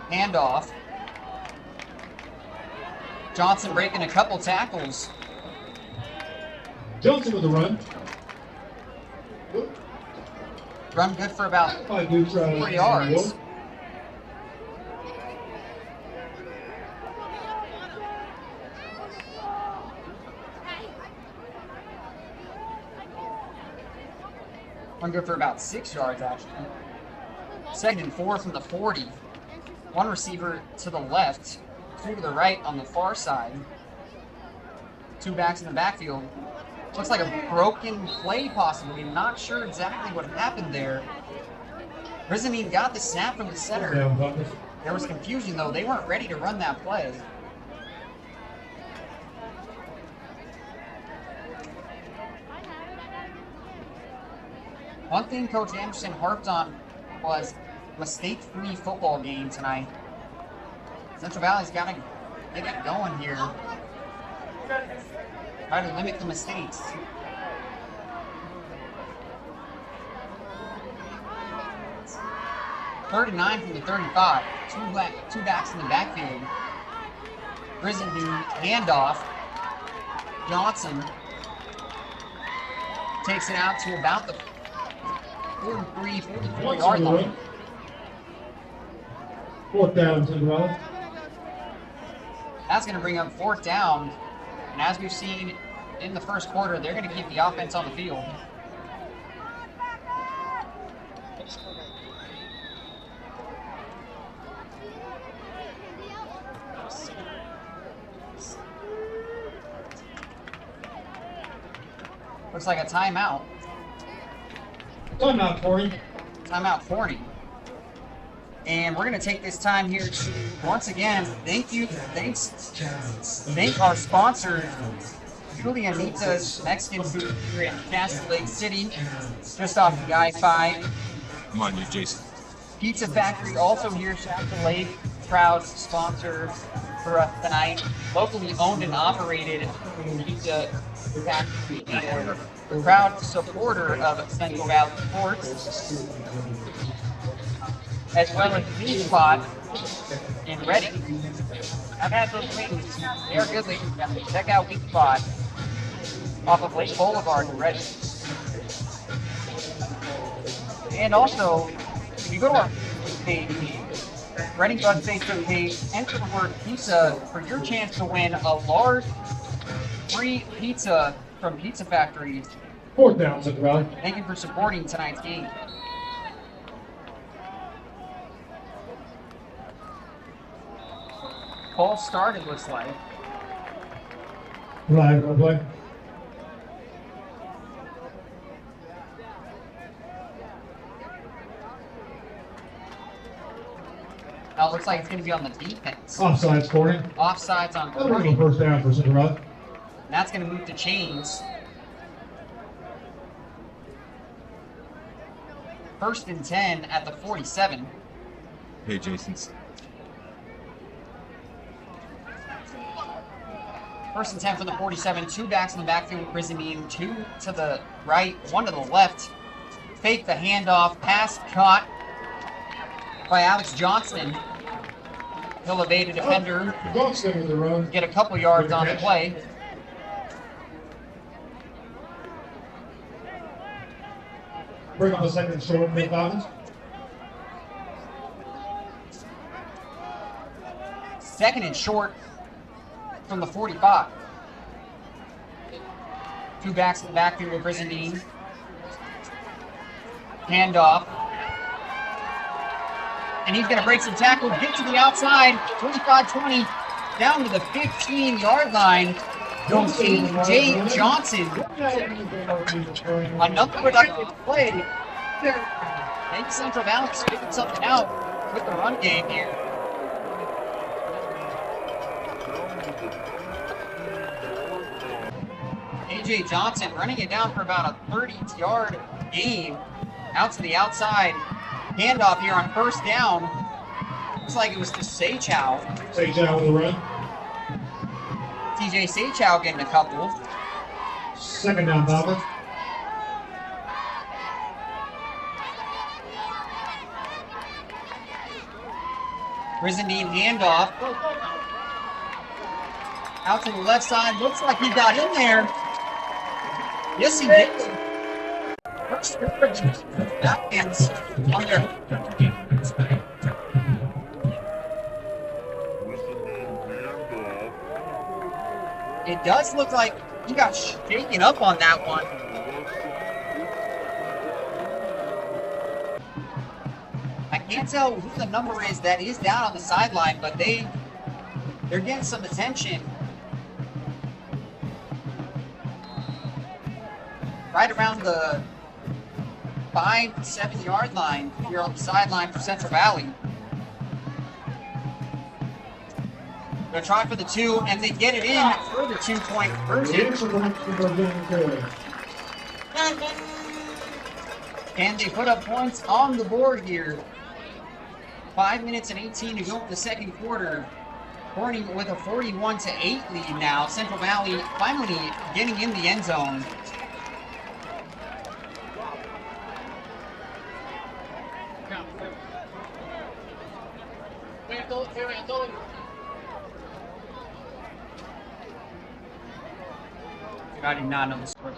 Handoff. Johnson breaking a couple tackles. Johnson with the run. Run good for about By Dutra. 4 yards. Run good for about 6 yards, actually. 2nd and 4 from the 40. One receiver to the left, 2 to the right on the far side. 2 backs in the backfield. Looks like a broken play, possibly. Not sure exactly what happened there. Brizendine got the snap from the center. Down, Buckets. There was confusion, though. They weren't ready to run that play. One thing Coach Anderson harped on was mistake-free football game tonight. Central Valley's got to get it going here. Try to limit the mistakes. Third and 9 from the 35. Two backs in the backfield. Brizendine handoff. Johnson takes it out to about the 43, 44 yard line. 4th down, Central Valley. That's going to bring up 4th down. And as we've seen in the first quarter, they're going to keep the offense on the field. Looks like a timeout. Timeout, Corey. Timeout 40. And we're going to take this time here to, once again, thank our sponsor, Julianita's Mexican Food here in Castle Lake City, just off the I-5. Come on, you, Jason. Pizza Factory, also here, Castle Lake, proud sponsor for us tonight. Locally owned and operated Pizza Factory, and proud supporter of Central Valley Sports, as well as Meat Spot in Reading. I've had those wings. They are good, ladies and gentlemen. Check out Meat Spot off of Lake Boulevard in Reading. And also, if you go to our page, Reading Buzz Facebook page, enter the word pizza for your chance to win a large free pizza from Pizza Factory. 4th down, Central Valley. Thank you for supporting tonight's game. Call started, looks like. Live, play. Now it looks like it's going to be on the defense. Offsides, Corey. Offsides on That'll bring 40. a 1st down for Central Valley. That's going to move to chains. 1st and 10 at the 47. Hey, Jason. 1st and 10 from the 47. 2 backs in the backfield. Brizendine, 2 to the right, 1 to the left. Fake the handoff. Pass caught by Alex Johnson. He'll evade a defender. Johnson with the run. Get a couple yards on the play. Bring up the 2nd and short for the Falcons. 2nd and short from the 45. 2 backs in the backfield with Brizendine. Handoff. And he's going to break some tackles, get to the outside, 25-20, down to the 15-yard line. Goes A.J. Johnson. Another productive play. Maybe Central Valley's figuring something out with the run game here. A.J. Johnson running it down for about a 30-yard gain. Out to the outside. Handoff here on 1st down. Looks like it was to Saychow. Saychow with the run. TJ Saychow getting a couple. 2nd down, Falcons. Brizendine handoff. Out to the left side. Looks like he got in there. Yes, he did. That man's on there. It does look like he got shaken up on that one. I can't tell who the number is that is down on the sideline, but they're getting some attention. Right around the 5-7 yard line here on the sideline for Central Valley. Gonna try for the 2, and they get it in for the 2-point conversion. And they put up points on the board here. 5 minutes and 18 to go in the second quarter. Corning with a 41-8 lead now. Central Valley finally getting in the end zone. I do not know the score.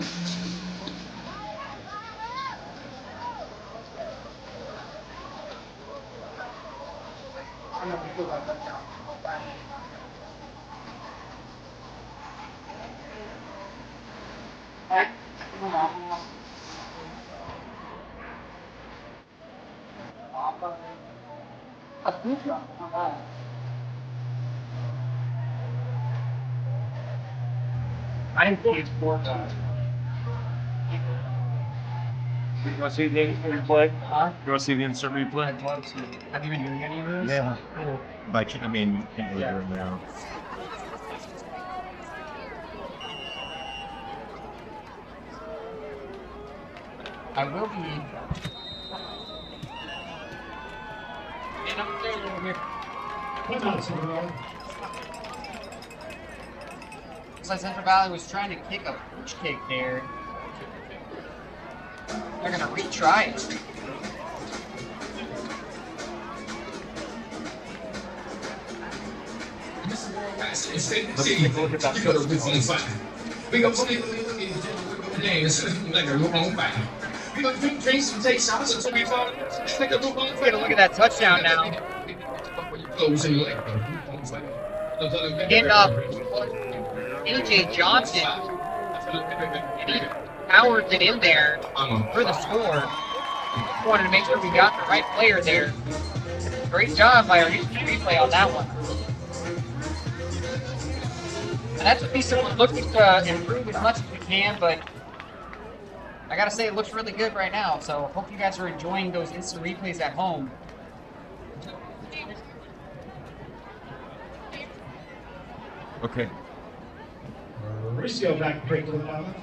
I didn't see it before. You want to see the instant replay? Huh? You want to see the instant replay? Have you been doing any of those? Yeah. Cool. But I mean, you can't really do it now. I will be. Looks like Central Valley was trying to kick a pooch kick there. They're gonna retry it. Let's take a look at that photo. Big up to the names like a look on back. We don't drink drinks and take shots until we fall. Take a look on We're gonna look at that touchdown now. close and like. Getting up. AJ Johnson. And he powered it in there for the score. Wanted to make sure we got the right player there. Great job by our replay on that one. And that's a piece that we're looking to improve as much as we can, but I gotta say it looks really good right now, so hope you guys are enjoying those instant replays at home. Okay. Mauricio back break to the bottom.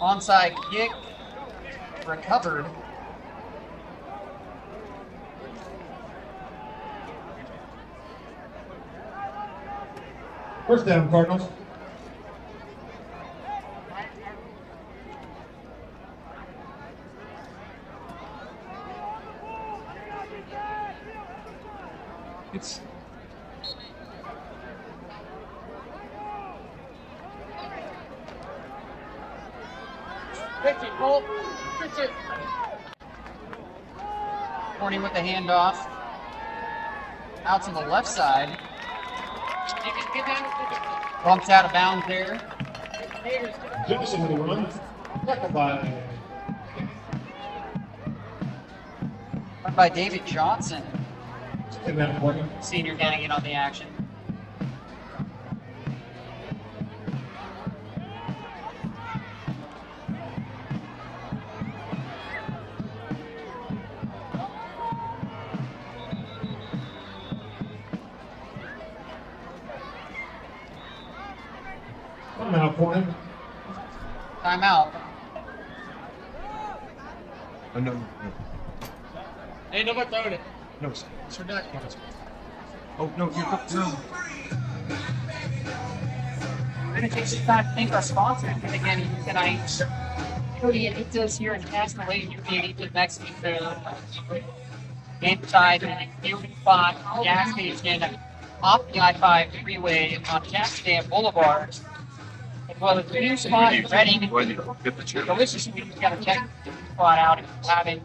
Onside kick, recovered. First down, Cardinals. It's Corning with the handoff. Out to the left side. Bumped out of bounds there. Jefferson with the run. Tackled by Run by David Johnson. in that corner. Senior getting in on the action. Timeout, corner. Timeout. oh, no. Hey, no more throwing it. No. It's ridiculous. Oh no, you're no. We're going to take some time to thank our sponsors for the game tonight. Cody Pizzas here in Castle Lake. You're being eaten Mexican food. Inside Beauty Spot gas station off the I-5 freeway on Castan Boulevard. As well as Beauty Spot in Reading. Delicious food. You gotta check the Beauty Spot out if you haven't.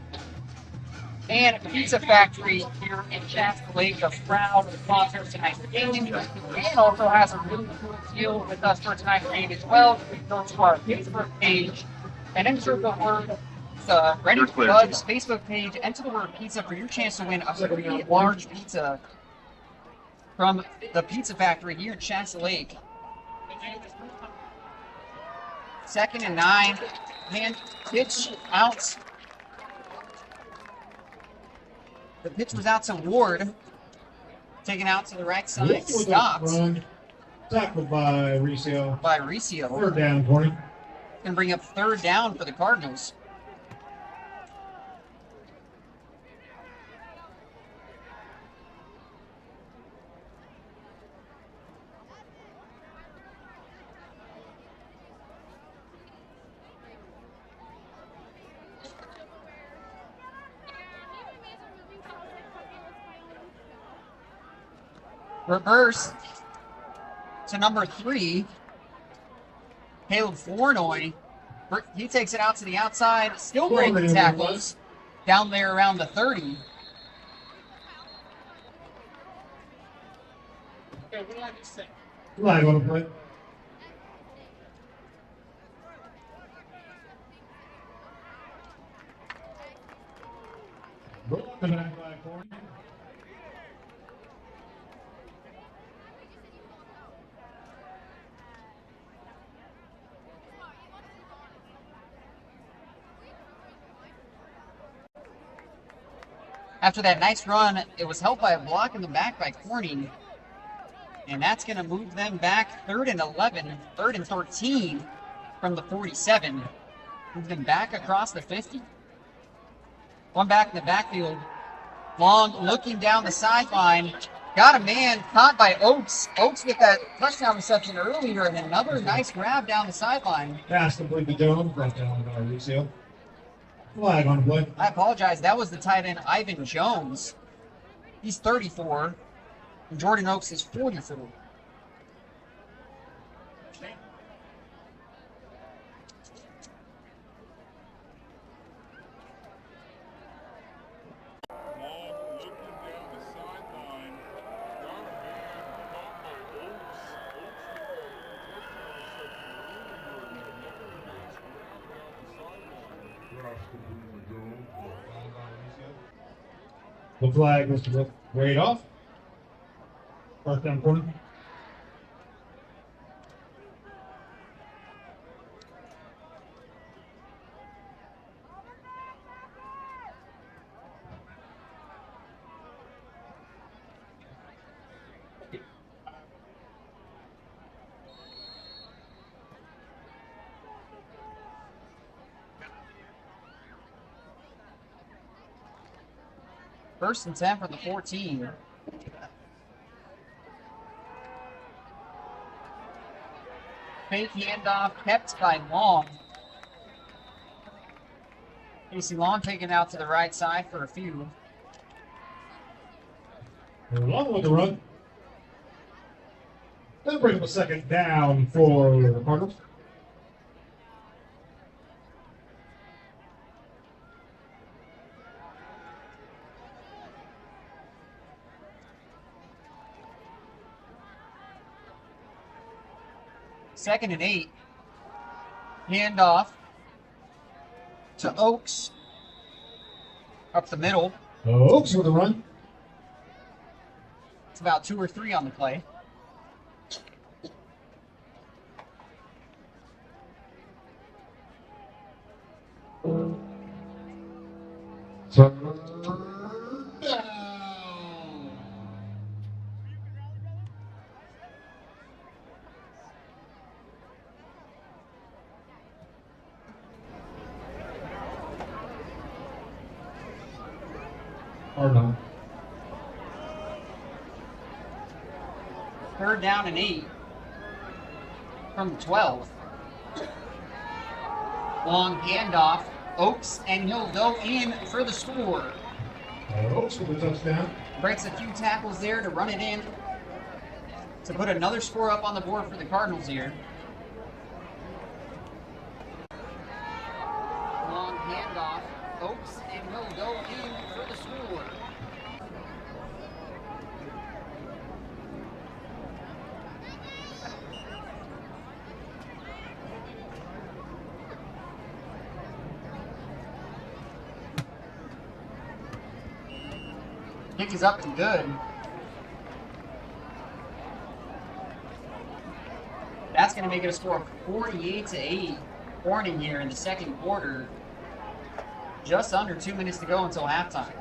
And Pizza Factory here in Shasta Lake, a proud sponsor of tonight's game, and also has a really cool deal with us for tonight's game as well. Go to our Facebook page and enter the word Ready for Buds Facebook page, enter the word pizza for your chance to win a pretty large pizza from the Pizza Factory here in Shasta Lake. 2nd and 9, hand pitch out. The pitch was out to Ward. Taken out to the right side. Stopped. Tackled by Recio. Third down, Corey. Gonna bring up 3rd down for the Cardinals. Reverse to number 3, Caleb Flournoy. He takes it out to the outside, still breaking tackles down there around the 30. Flag on the play. After that nice run, it was helped by a block in the back by Corning. And that's going to move them back 3rd and 11, 3rd and 13 from the 47. Move them back across the 50. One back in the backfield. Long looking down the sideline. Got a man caught by Oaks. Oaks with that touchdown reception earlier and another nice grab down the sideline. Pass complete to Dome. Brought down by Recio. Flag on the play. I apologize. That was the tight end, Ivan Jones. He's 34. And Jordan Oaks is 44. The flag was to look right off. First down, corner. First and 10 from the 14. Fake handoff kept by Long. Casey Long taken out to the right side for a few. Long with the run. That'll bring up a 2nd down for the Cardinals. Second and 8. Handoff to Oaks. Up the middle. Oaks with a run. It's about 2 or 3 on the play. Or not. 3rd down and 8 from the 12. Long handoff. Oaks, and he'll go in for the score. Oaks with the touchdown. Breaks a few tackles there to run it in to put another score up on the board for the Cardinals here. Long handoff. Oaks, and he'll go in for the score. Kick is up and good. That's going to make it a score of 48-8. Corning here in the second quarter. Just under 2 minutes to go until halftime.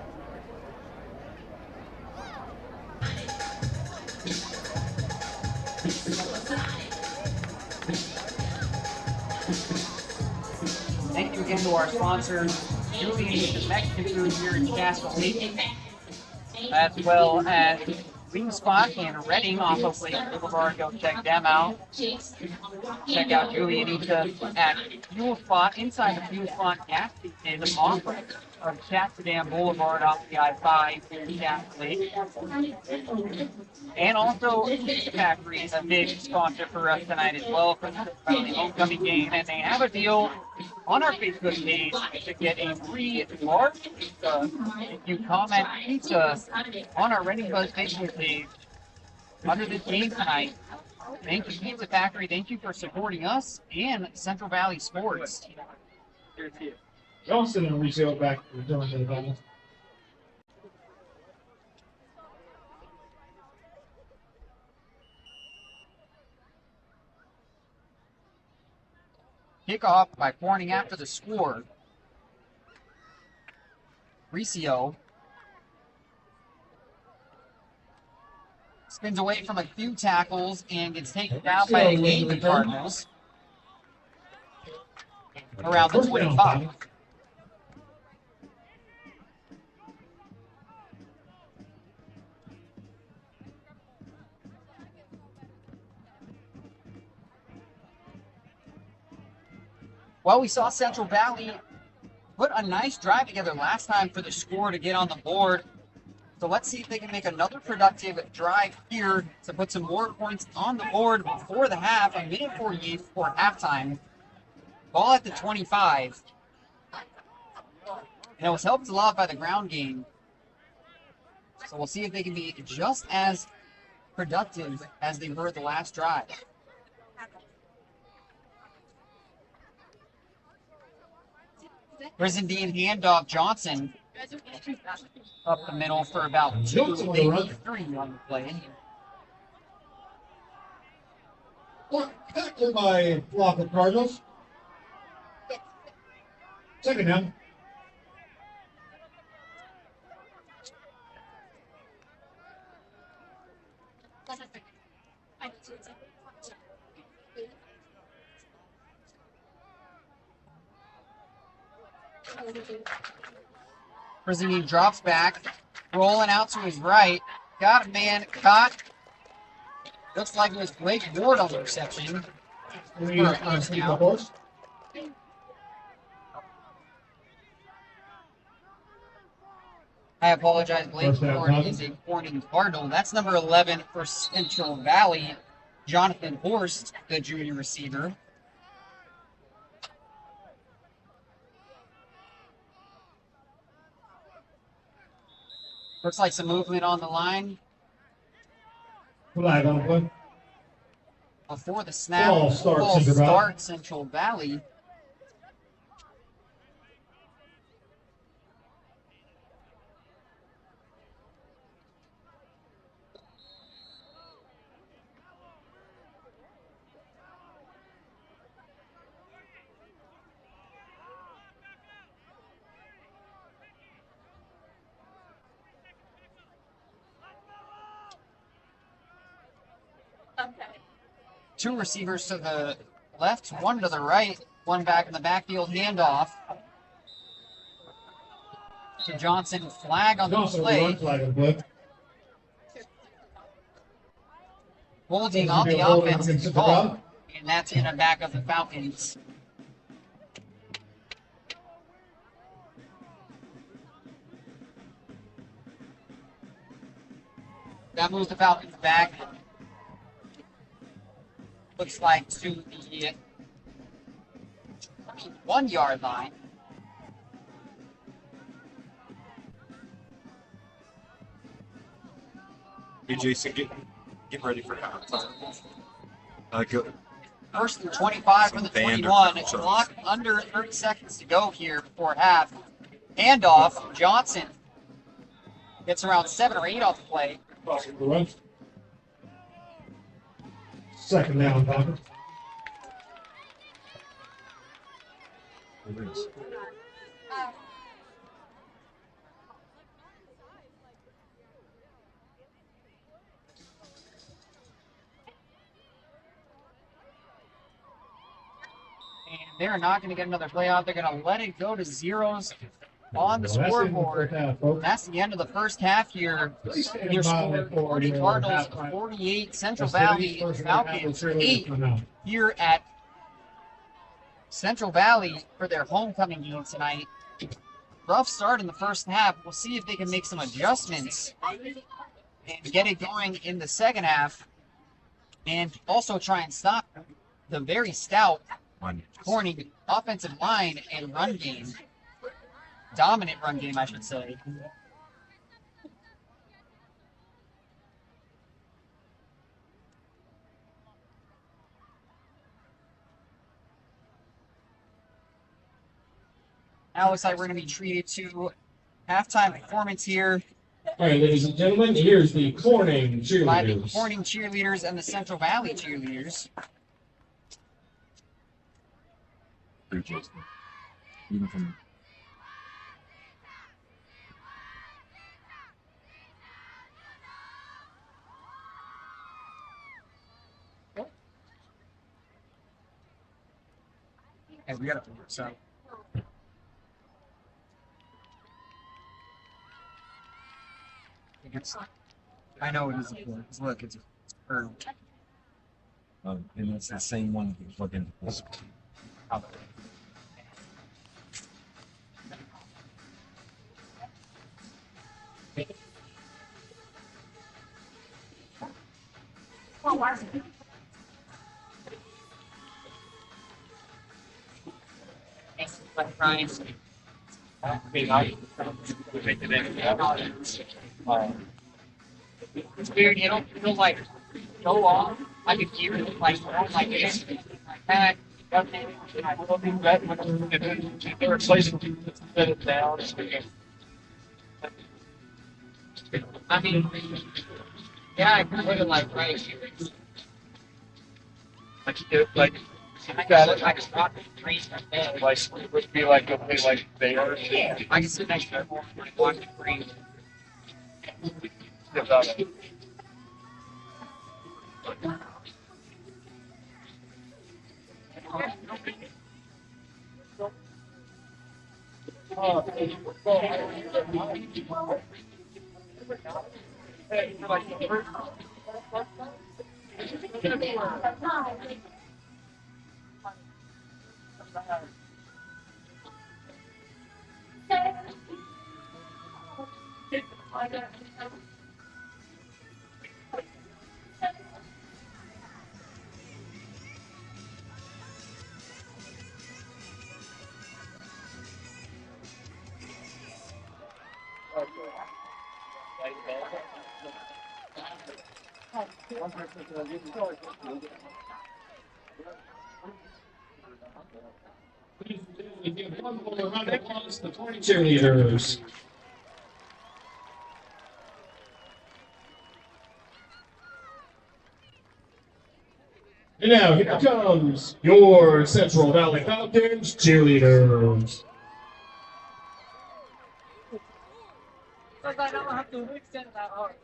Thank you again to our sponsor, Julian Mexican Food here in Castle Lake, as well as Wing Spot and Reading off of Lake Boulevard. Go check them out. Check out Julianita at Fuel Spot, inside the Fuel Spot gas station off of Chastadam Boulevard off the I-5 in Castle Lake. And also, Pizza Factory is a big sponsor for us tonight as well for the homecoming game. And they have a deal on our Facebook page to get a free large pizza if you comment pizza on our Reading Buzz Facebook page under this game tonight. Thank you, Pizza Factory. Thank you for supporting us and Central Valley Sports. Johnson and resale back during the battle. Kickoff by Corning after the score. Riccio spins away from a few tackles and gets taken down by the Gaming Cardinals around the 25. Well, we saw Central Valley put a nice drive together last time for the score to get on the board. So let's see if they can make another productive drive here to put some more points on the board before the half. A minute 48 before halftime. Ball at the 25. And it was helped a lot by the ground game. So we'll see if they can be just as productive as they were the last drive. Brizendine handoff. Johnson up the middle for about 2, maybe 3 on the play. Tackled by flock of Cardinals. Second down. Brizendine drops back, rolling out to his right. Got a man caught. Looks like it was Blake Ward on the reception. For a first down. I apologize, Blake Ward is a Corning Cardinal. That's number 11 for Central Valley, Jonathan Horst, the junior receiver. Looks like some movement on the line. Flag on the play. Before the snap, Ball starts Central Valley. Two receivers to the left, one to the right, one back in the backfield, handoff to Johnson. Flag on the play. Holding on the offensive call, and that's in the back of the Falcons. That moves the Falcons back. Looks like to the 1 yard line. Hey, Jason, get ready for halftime. Go. First and 25 from the Vander 21. Charles. Clock under 30 seconds to go here before half. Handoff. Johnson gets around 7 or 8 off the play. Second down, Falcons. And they're not going to get another play out. They're going to let it go to zeros on the Well, that's in the scoreboard. first half, folks. That's the end of the first half here. Your score, 40 Cardinals, 48 Central Valley Falcons, 8 here at Central Valley for their homecoming game tonight. Rough start in the first half. We'll see if they can make some adjustments and get it going in the second half, and also try and stop the very stout Corning offensive line and run game. Dominant run game, I should say. Now it looks like we're going to be treated to halftime performance here All right, ladies and gentlemen, here's the Corning by the cheerleaders. Corning cheerleaders and the Central Valley cheerleaders. Through Jason. Even from Hey, we got to figure this out. I know it is important. Look, it's early. and it's the same one you plug into this. It's weird, you don't feel like go off. I could hear it like this. And They're replacing it down. I mean, yeah, I could put it like right here. Like I got it. I just got the trees. like it would be like okay, like they are. I can sit next to it and watch it breathe. Give one more round of applause to the Corning cheerleaders. And now here comes your Central Valley Falcons cheerleaders. I don't have to extend that hard.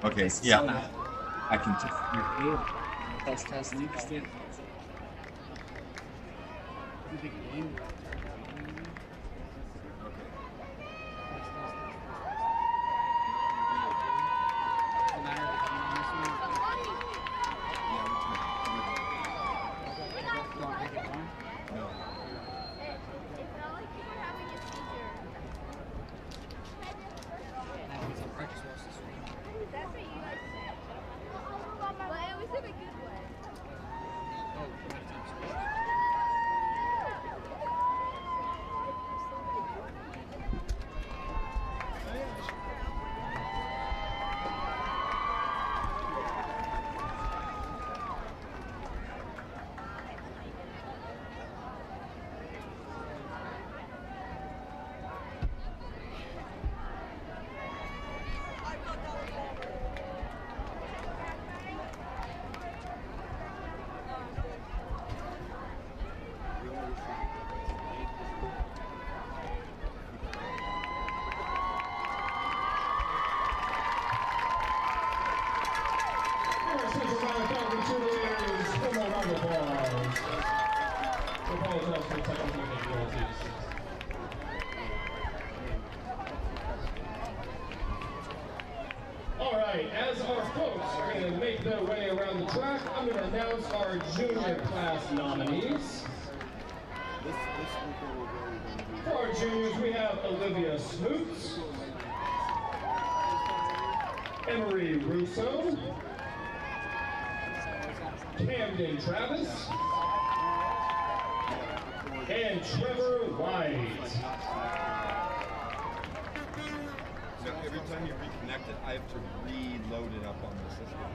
Okay, yeah. I can just. Test. All right, as our folks are going to make their way around the track, I'm going to announce our junior class nominees. For our juniors, we have Olivia Smoots, Emery Russo, Camden Travis, and Trevor White. So every time you reconnect it, I have to reload it up on the system.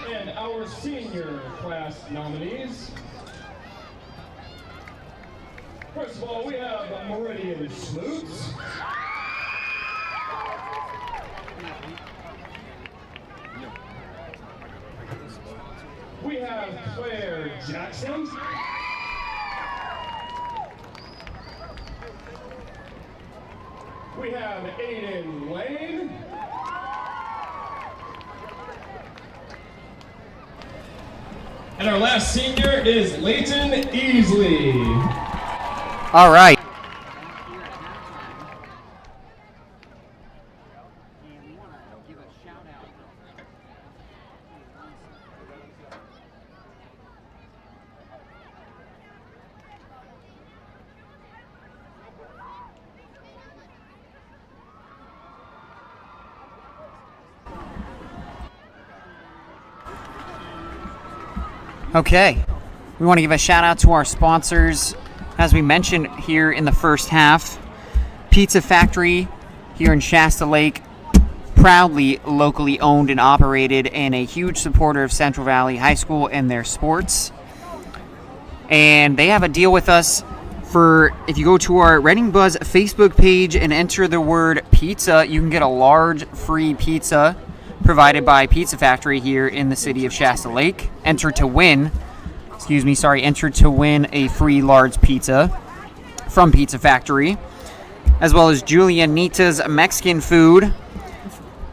And our senior class nominees. First of all, we have Meridian Smoots. We have Claire Jackson. We have Aiden Lane. And our last senior is Leighton Easley. All right. Okay, we want to give a shout out to our sponsors. As we mentioned here in the first half, Pizza Factory here in Shasta Lake, proudly locally owned and operated, and a huge supporter of Central Valley High School and their sports. And they have a deal with us for, if you go to our Reading Buzz Facebook page and enter the word pizza, you can get a large free pizza provided by Pizza Factory here in the city of Shasta Lake. Enter to win a free large pizza from Pizza Factory, as well as Julianita's Mexican food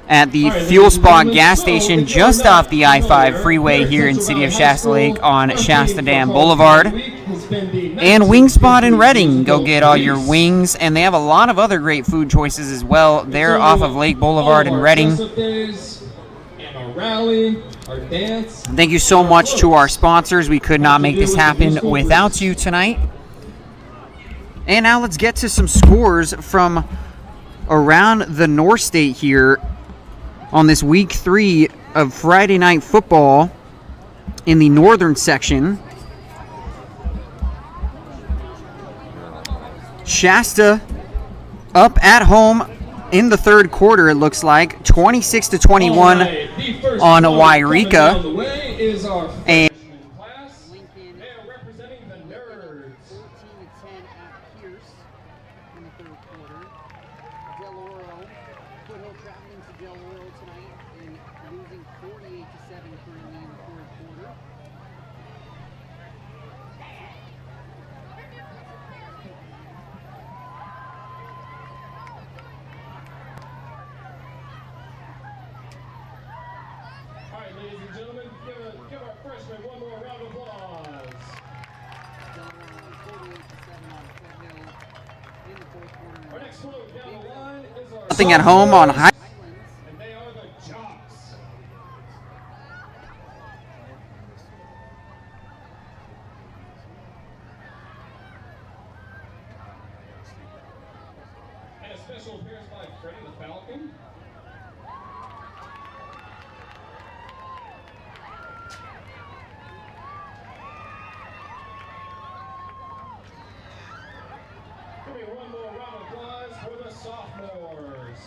at the Fuel Spot gas station just off the I-5 freeway here in city of Shasta Lake on Shasta Dam Boulevard. And Wingspot in Reading. Go get all your wings, and they have a lot of other great food choices as well. They're off of Lake Boulevard in Reading. Rally, our dance. Thank you so much to our sponsors. We could not make this happen without you tonight. And now let's get to some scores from around the North State here on this week 3 of Friday Night Football in the northern section. Shasta up at home in the third quarter, it looks like, 26-21 on Wairika. And representing the Nerds. 14-10 at Pierce in the third quarter. Del Oro, Foothill traveling to Del Oro tonight and losing 48-7 currently in the fourth quarter. All right, ladies and gentlemen, give our freshmen one more round of applause. Our next float down the line is our Something at home on high. and they are the Jocks. And a special appearance by Freddie the Falcon. Give me one more round of applause for the sophomores.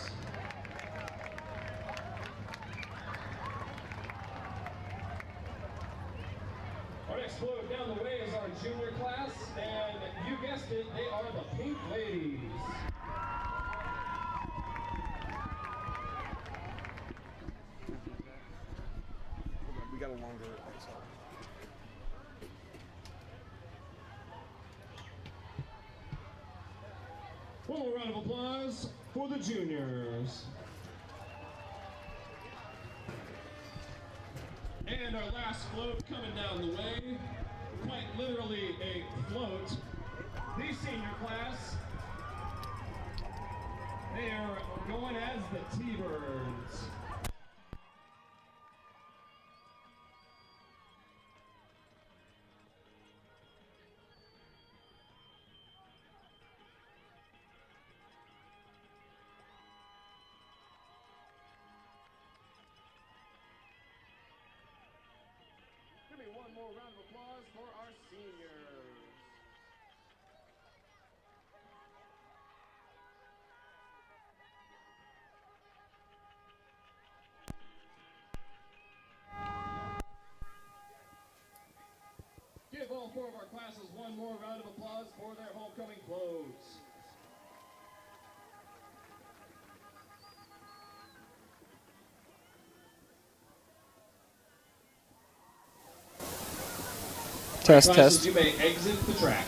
Our next float down the way is our junior class, and you guessed it, they are the Pink Ladies. We got a longer. One more round of applause for the juniors. And our last float coming down the way, quite literally a float. The senior class, they are going as the T-Birds. Give me one more round of applause for our seniors. Give all four of our classes one more round of applause for their homecoming floats. Test, Classes, test. you may exit the track.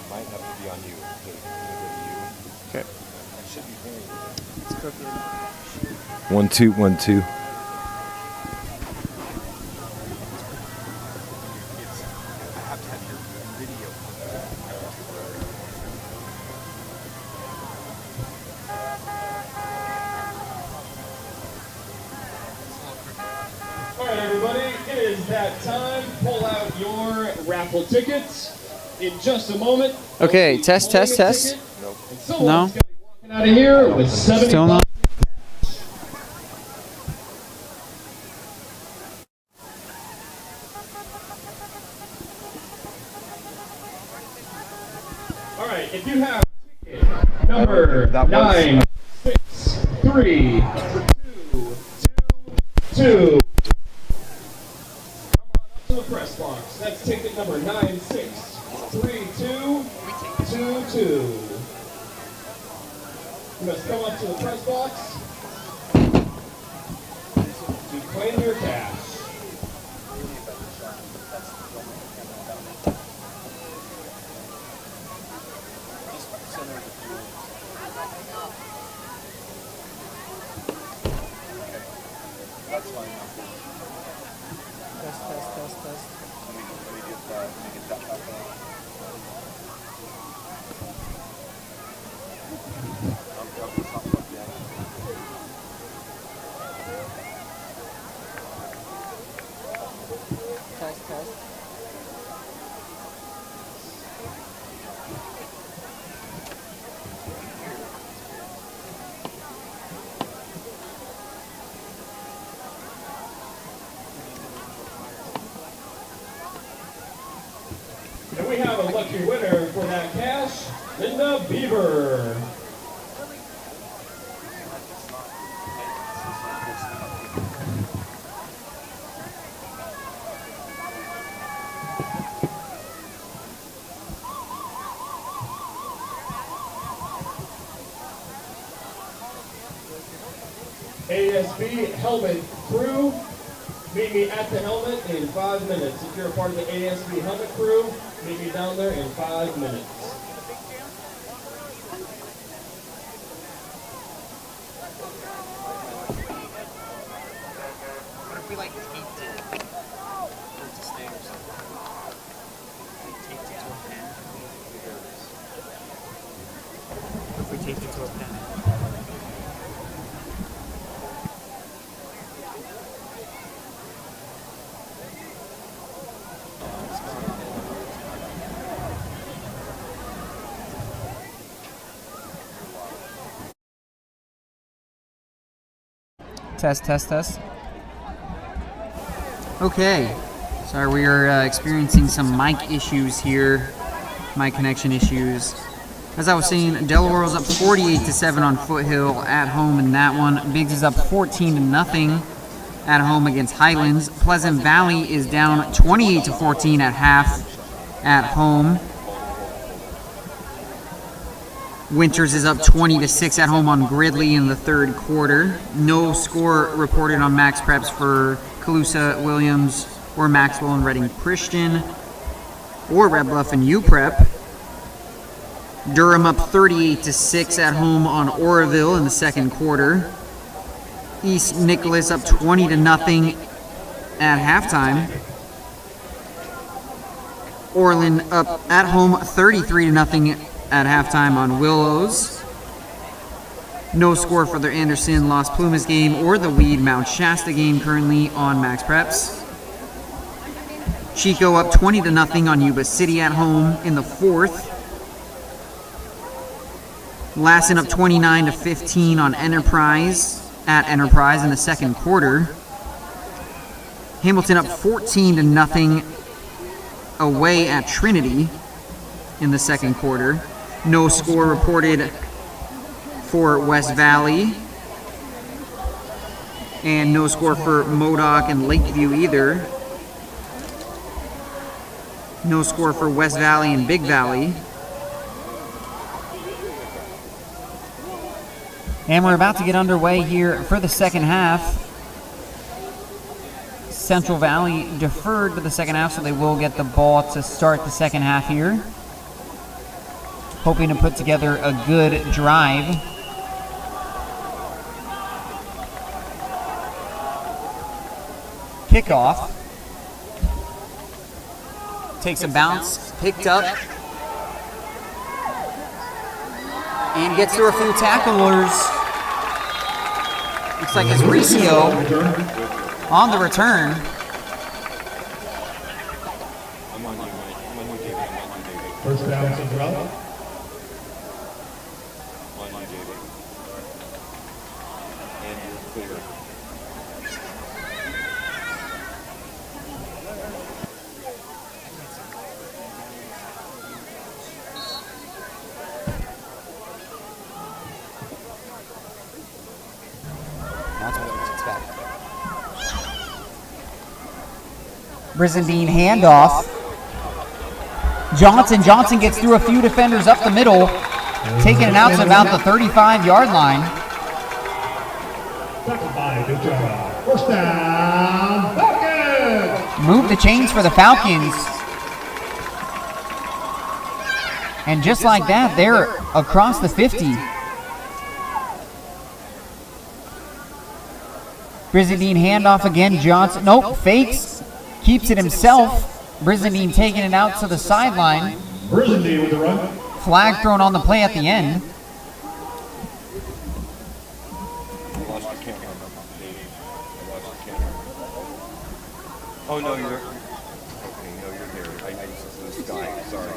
Might have to be on you. Okay. Should be very. 1 2 1 2. All right, everybody, it is that time. Pull out your raffle tickets in just a moment. Okay, test, test, test. No. Out of here with 70. Still not. All right, if you have ticket number 9632222, come on up to the press box. That's ticket number 963222. You must come up to the press box to claim your cash. Test, test, test, test. Let me get And we have a lucky winner for that cash, Linda Beaver. ASB helmet crew, meet me at the helmet in 5 minutes. If you're a part of the ASB helmet crew, meet me down there in 5 minutes. What if we like taped it to stay or something? Taped it to a pen. What if we taped it to a pen? Test, test, test. Okay. Sorry, we are experiencing some mic issues here. Mic connection issues. As I was saying, Del Oro's up 48-7 on Foothill at home in that one. Biggs is up 14-0 at home against Highlands. Pleasant Valley is down 28-14 at half at home. Winters is up 20-6 at home on Gridley in the third quarter. No score reported on Max Preps for Calusa, Williams, or Maxwell and Reading Christian, or Red Bluff and UPrep. Durham up 38-6 at home on Oroville in the second quarter. East Nicholas up 20-0 at halftime. Orland up at home 33-0 at halftime on Willows. No score for the Anderson Las Plumas game or the Weed Mount Shasta game currently on Max Preps. Chico up 20-0 on Yuba City at home in the fourth. Lassen up 29-15 on Enterprise at Enterprise in the second quarter. Hamilton up 14-0 away at Trinity in the second quarter. No score reported for West Valley. And no score for Modoc and Lakeview either. No score for West Valley and Big Valley. And we're about to get underway here for the second half. Central Valley deferred to the second half, so they will get the ball to start the second half here. Hoping to put together a good drive. Kickoff. Takes a bounce, picked up. And gets through a few tacklers. Looks like it's Recio on the return. First down, Central. Brizendine handoff. Johnson gets through a few defenders up the middle, taking it out to about the 35-yard line. Good job. First down, Falcons. Move the chains for the Falcons. And just like that, they're across the 50. Brizendine handoff again. Johnson, nope, fakes. Keeps it himself. Brizendine taking it out to the sideline. Brizendine with the run. Flag thrown on the play at the end. Oh no, you're. just died. Sorry.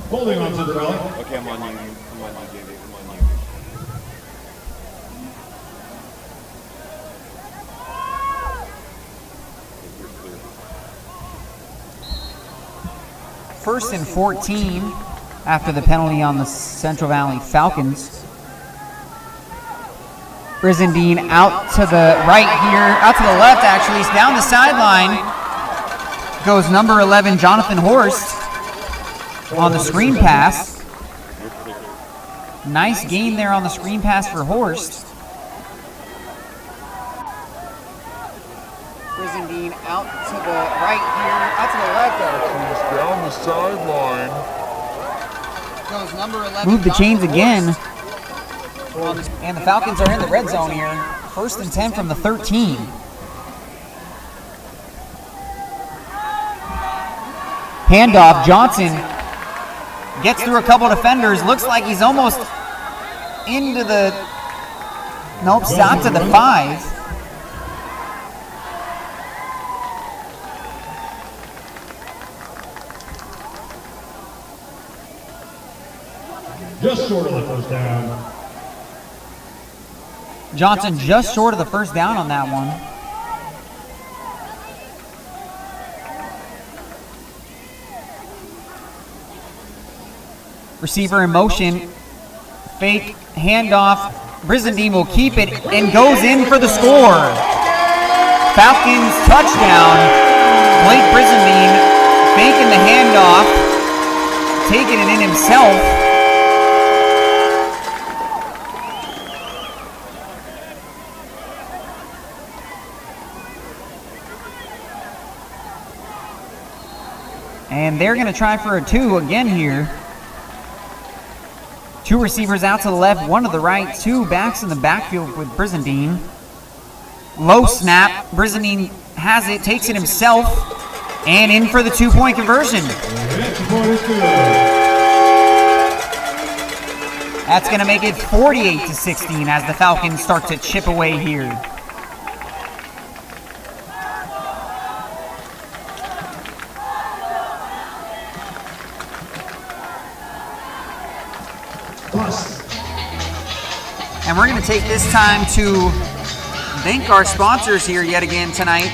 Holding on to the rally. Okay, I'm on you. I'm on you, David. I'm on you. First and 14 after the penalty on the Central Valley Falcons. Brizendine out to the right here, out to the left actually, he's down the sideline. Goes number 11, Jonathan Horst, on the screen pass. Nice game there on the screen pass for Horst. Brizendine out to the right here, out to the left actually. He's down the sideline. Goes number 11. Move the chains again. And the Falcons are in the red zone here. First and 10 from the 13. Handoff, Johnson gets through a couple defenders. Looks like he's almost into the, nope, stopped at the 5. Just short of the first down. Johnson just short of the first down on that one. Receiver in motion. Fake handoff. Brizendine will keep it and goes in for the score. Falcons touchdown. Blake Brizendine faking the handoff, taking it in himself. And they're going to try for a 2 again here. 2 receivers out to the left, 1 to the right, 2 backs in the backfield with Brizendine. Low snap. Brizendine has it, takes it himself, and in for the 2-point conversion. That's going to make it 48-16 as the Falcons start to chip away here. And we're going to take this time to thank our sponsors here yet again tonight.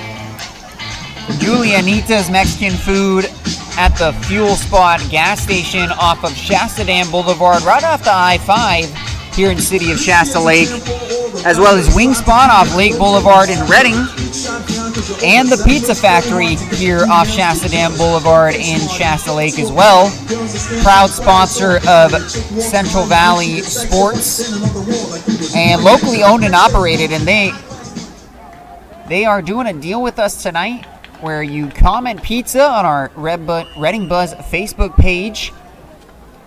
Julianita's Mexican Food at the Fuel Spot gas station off of Shasta Dam Boulevard, right off the I-5 here in the city of Shasta Lake, as well as Wing Spot off Lake Boulevard in Redding, and the Pizza Factory here off Shasta Dam Boulevard in Shasta Lake as well. Proud sponsor of Central Valley Sports and locally owned and operated, and they are doing a deal with us tonight where you comment pizza on our Redding Buzz Facebook page,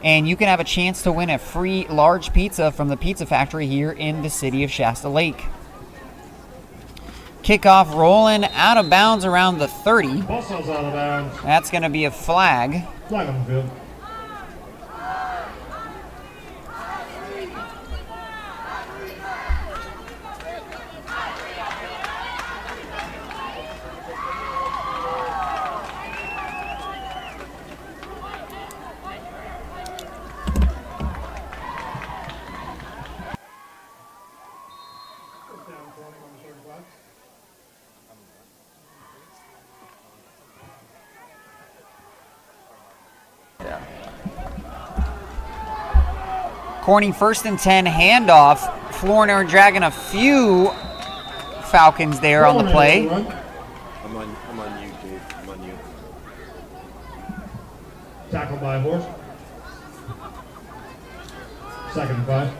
and you can have a chance to win a free large pizza from the Pizza Factory here in the city of Shasta Lake. Kickoff rolling out of bounds around the 30. Ball's out of bounds. That's going to be a flag. Flag on the field. Corning first and 10, handoff. Flournoy dragging a few Falcons there on the play. I'm on you, Dave. I'm on you. Tackled by Horst. Second and 5.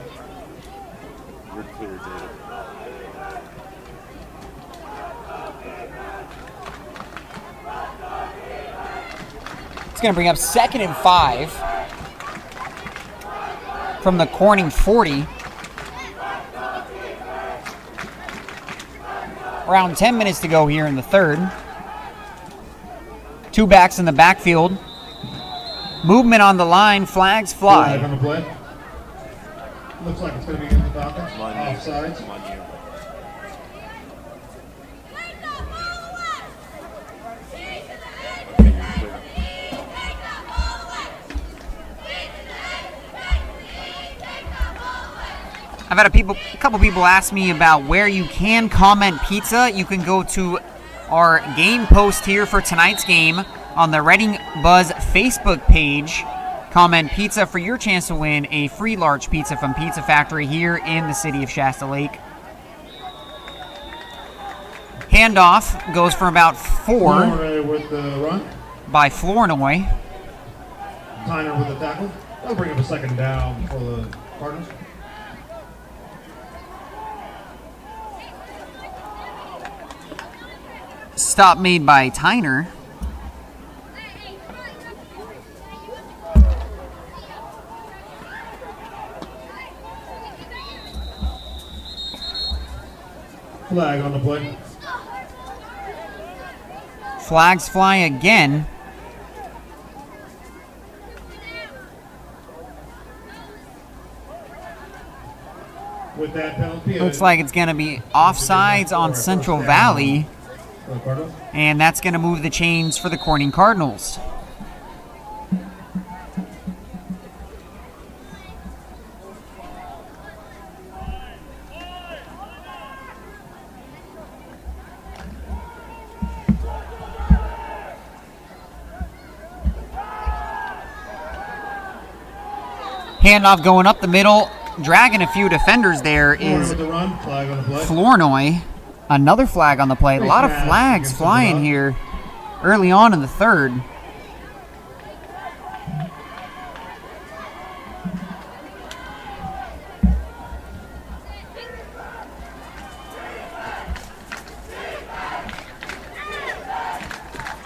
You're clear, David. It's going to bring up 2nd and 5 from the Corning 40. Around 10 minutes to go here in the third. 2 backs in the backfield. Movement on the line, flags Flag fly. on the play. Looks like it's going to be against the Falcons. Offsides. Come on, you. Okay, you're clear. I've had a couple people ask me about where you can comment pizza. You can go to our game post here for tonight's game on the Reading Buzz Facebook page. Comment pizza for your chance to win a free large pizza from Pizza Factory here in the city of Shasta Lake. Handoff goes for about 4 Flournoy with the run. by Flournoy. Tyner with the tackle. That'll bring up a second down for the Cardinals. Stop made by Tyner. Flag on the play. Flags fly again. With that penalty. Looks like it's going to be offsides on Central Valley, For the Cardinals. and that's going to move the chains for the Corning Cardinals. Handoff going up the middle, dragging a few defenders there Flournoy is with the run. Flag on the play. Flournoy. Another flag on the play. A lot of flags flying here early on in the third.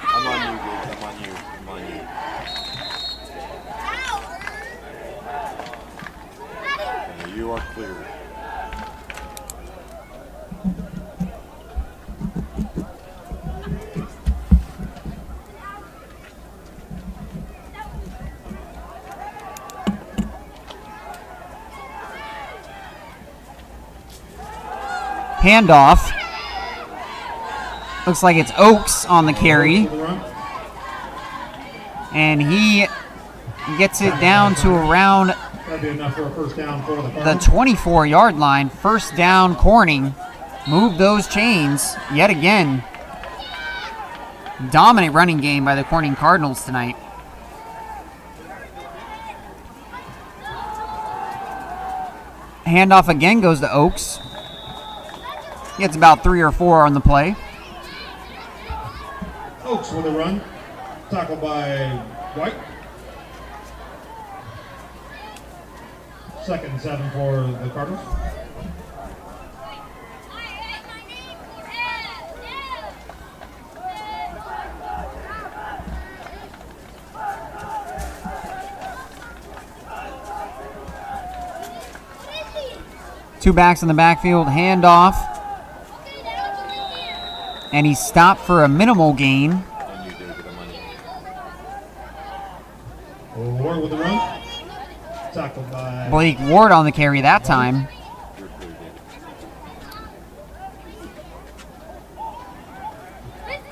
I'm on you, Gabe. I'm on you. I'm on you. Okay, you are clear. Handoff. Looks like it's Oaks on the carry. With the run. And he gets it down to around That'd be enough for a first down for the the Cardinals. 24-yard line. First down, Corning. Move those chains yet again. Dominant running game by the Corning Cardinals tonight. Handoff again goes to Oaks. Gets about 3 or 4 on the play. Oaks with a run. Tackled by White. 2nd and 7 for the Cardinals. Two backs in the backfield, handoff. And he stopped for a minimal gain. On you, David. I'm on you. Ward with the run. Tackled by Blake Ward on the carry that time. You're clear, David.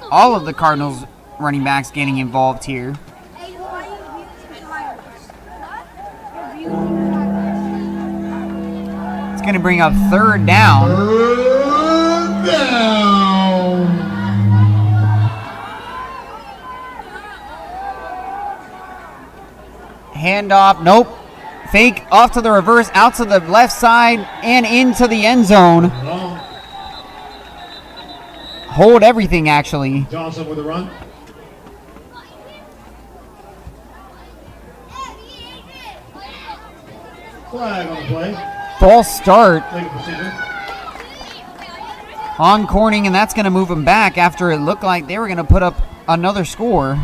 All of the Cardinals running backs getting involved here. It's going to bring up third down. Third down. Handoff, nope. Fake off to the reverse, out to the left side, and into the end zone. Long. Hold everything, actually. Johnson with a run. Flag on the play. False start Legal procedure. on Corning, and that's going to move him back after it looked like they were going to put up another score.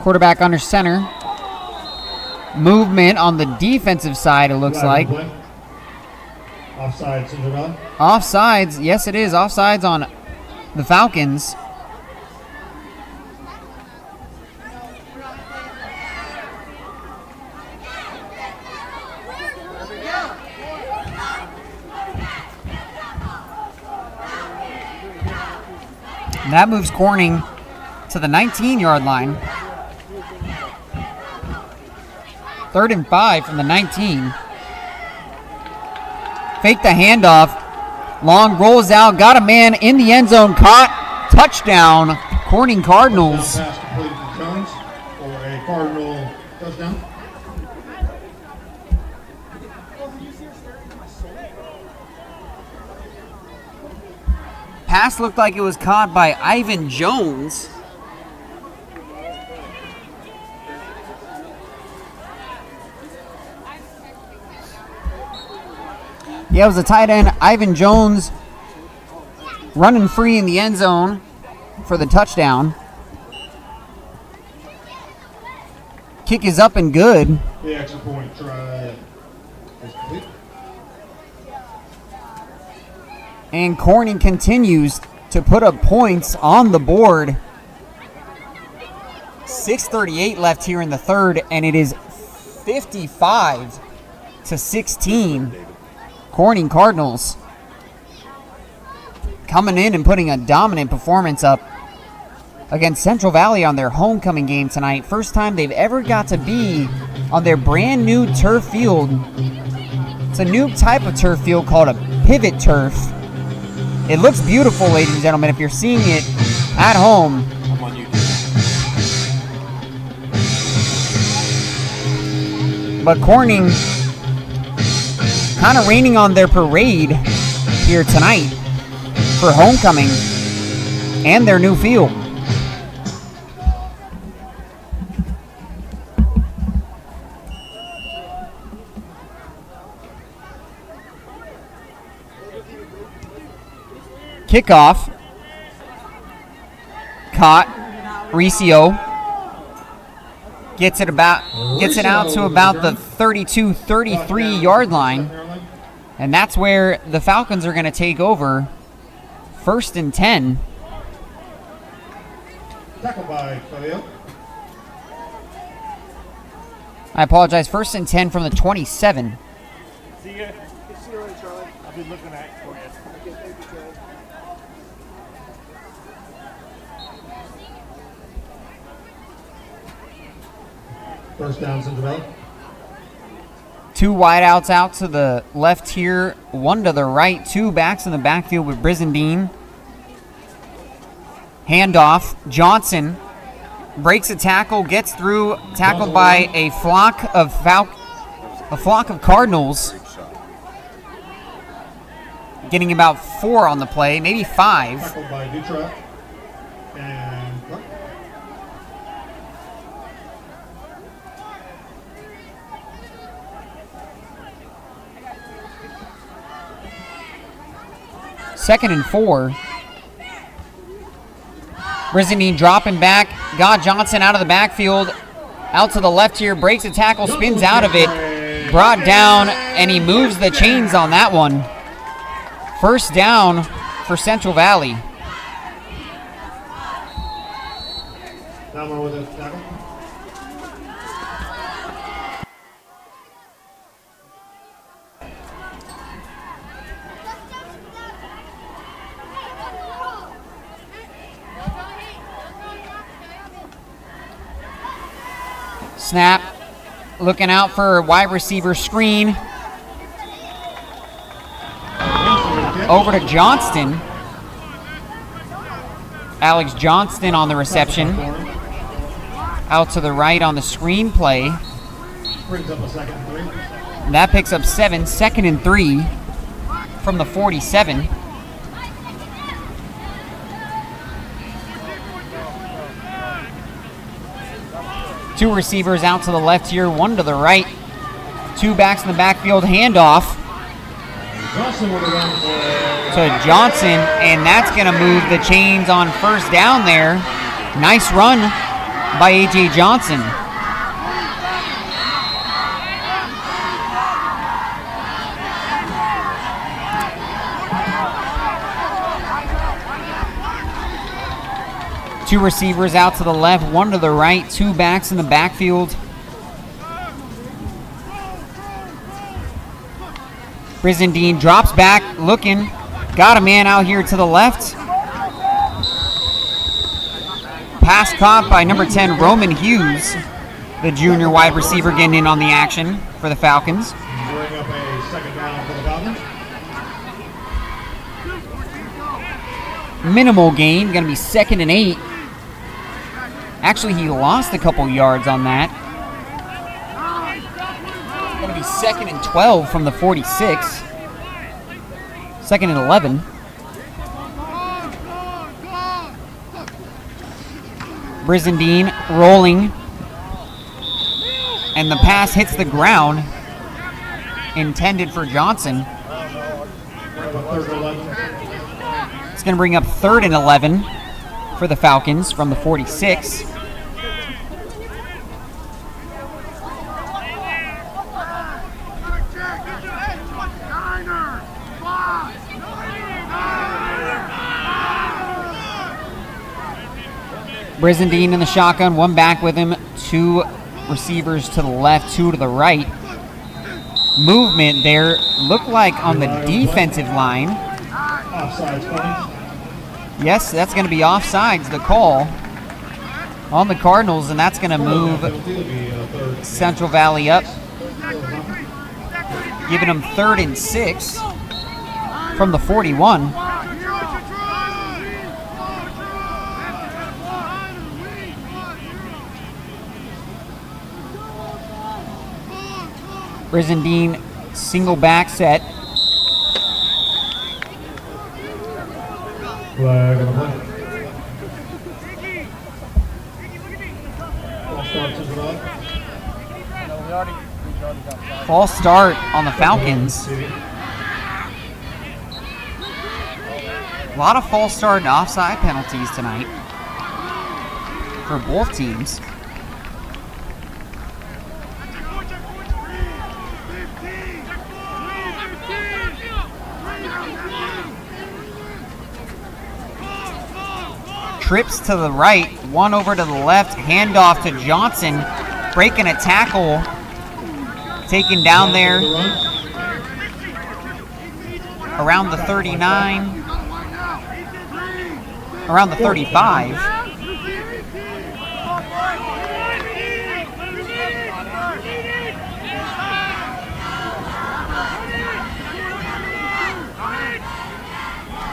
Quarterback under center. Movement on the defensive side, it looks like. Offside, Central Valley. Offsides, yes it is. Offsides on the Falcons. And that moves Corning to the 19-yard line. 3rd and 5 from the 19. Fake the handoff. Long rolls out. Got a man in the end zone. Caught. Touchdown. Corning Cardinals. Pass completed to Jones for a Cardinal touchdown. Pass looked like it was caught by Ivan Jones. Yeah, it was a tight end, Ivan Jones, running free in the end zone for the touchdown. Kick is up and good. The extra point try is complete. And Corning continues to put up points on the board. 6:38 left here in the third, and it is 55-16. Corning Cardinals coming in and putting a dominant performance up against Central Valley on their homecoming game tonight. First time they've ever got to be on their brand new turf field. It's a new type of turf field called a pivot turf. It looks beautiful, ladies and gentlemen, if you're seeing it at home. I'm on YouTube. But Corning kind of raining on their parade here tonight for homecoming and their new field. Kickoff. Caught. Riccio gets it out to about the 32-33 yard line. And that's where the Falcons are going to take over. 1st and 10. Tackled by Khalil. I apologize. 1st and 10 from the 27. See you. See you later, Charlie. I'll be looking at it for you. Okay, thank you, Charlie. First down, Central Valley. 2 wideouts out to the left here, 1 to the right, 2 backs in the backfield with Brizendine. Handoff. Johnson breaks a tackle, gets through, tackled by a flock of Cardinals. Getting about 4 on the play, maybe 5. Tackled by Dutra. And Clark. Second and 4. Brizendine dropping back. Got Johnson out of the backfield. Out to the left here. Breaks a tackle. Spins out of it. Brought down. And he moves the chains on that one. First down for Central Valley. Down with a tackle. Snap. Looking out for a wide receiver screen. Over to Johnston. Alex Johnston on the reception. Out to the right on the screen play. Brings up a 2nd and 3. And that picks up 7. 2nd and 3 from the 47. Two receivers out to the left here, 1 to the right. 2 backs in the backfield. Handoff to Johnson, and that's going to move the chains on first down there. Nice run by A.J. Johnson. Two receivers out to the left, one to the right, two backs in the backfield. Brizendine drops back, looking. Got a man out here to the left. Pass caught by number 10, Roman Hughes, the junior wide receiver getting in on the action for the Falcons. Bring up a second down for the Falcons. Minimal gain, going to be 2nd and 8. Actually, he lost a couple yards on that. Going to be 2nd and 12 from the 46. 2nd and 11. Brizendine rolling. And the pass hits the ground. Intended for Johnson. It's going to bring up 3rd and 11 for the Falcons from the 46. Brizendine in the shotgun, one back with him, two receivers to the left, two to the right. Movement there, looked like on the defensive line. Yes, that's going to be offsides, the call on the Cardinals, and that's going to move Central Valley up, giving them 3rd and 6 from the 41. Brizendine single back set. Flag on the play. False start on the Falcons. A lot of false start and offside penalties tonight for both teams. Trips to the right, one over to the left, handoff to Johnson, breaking a tackle, taken down there around the 39, around the 35.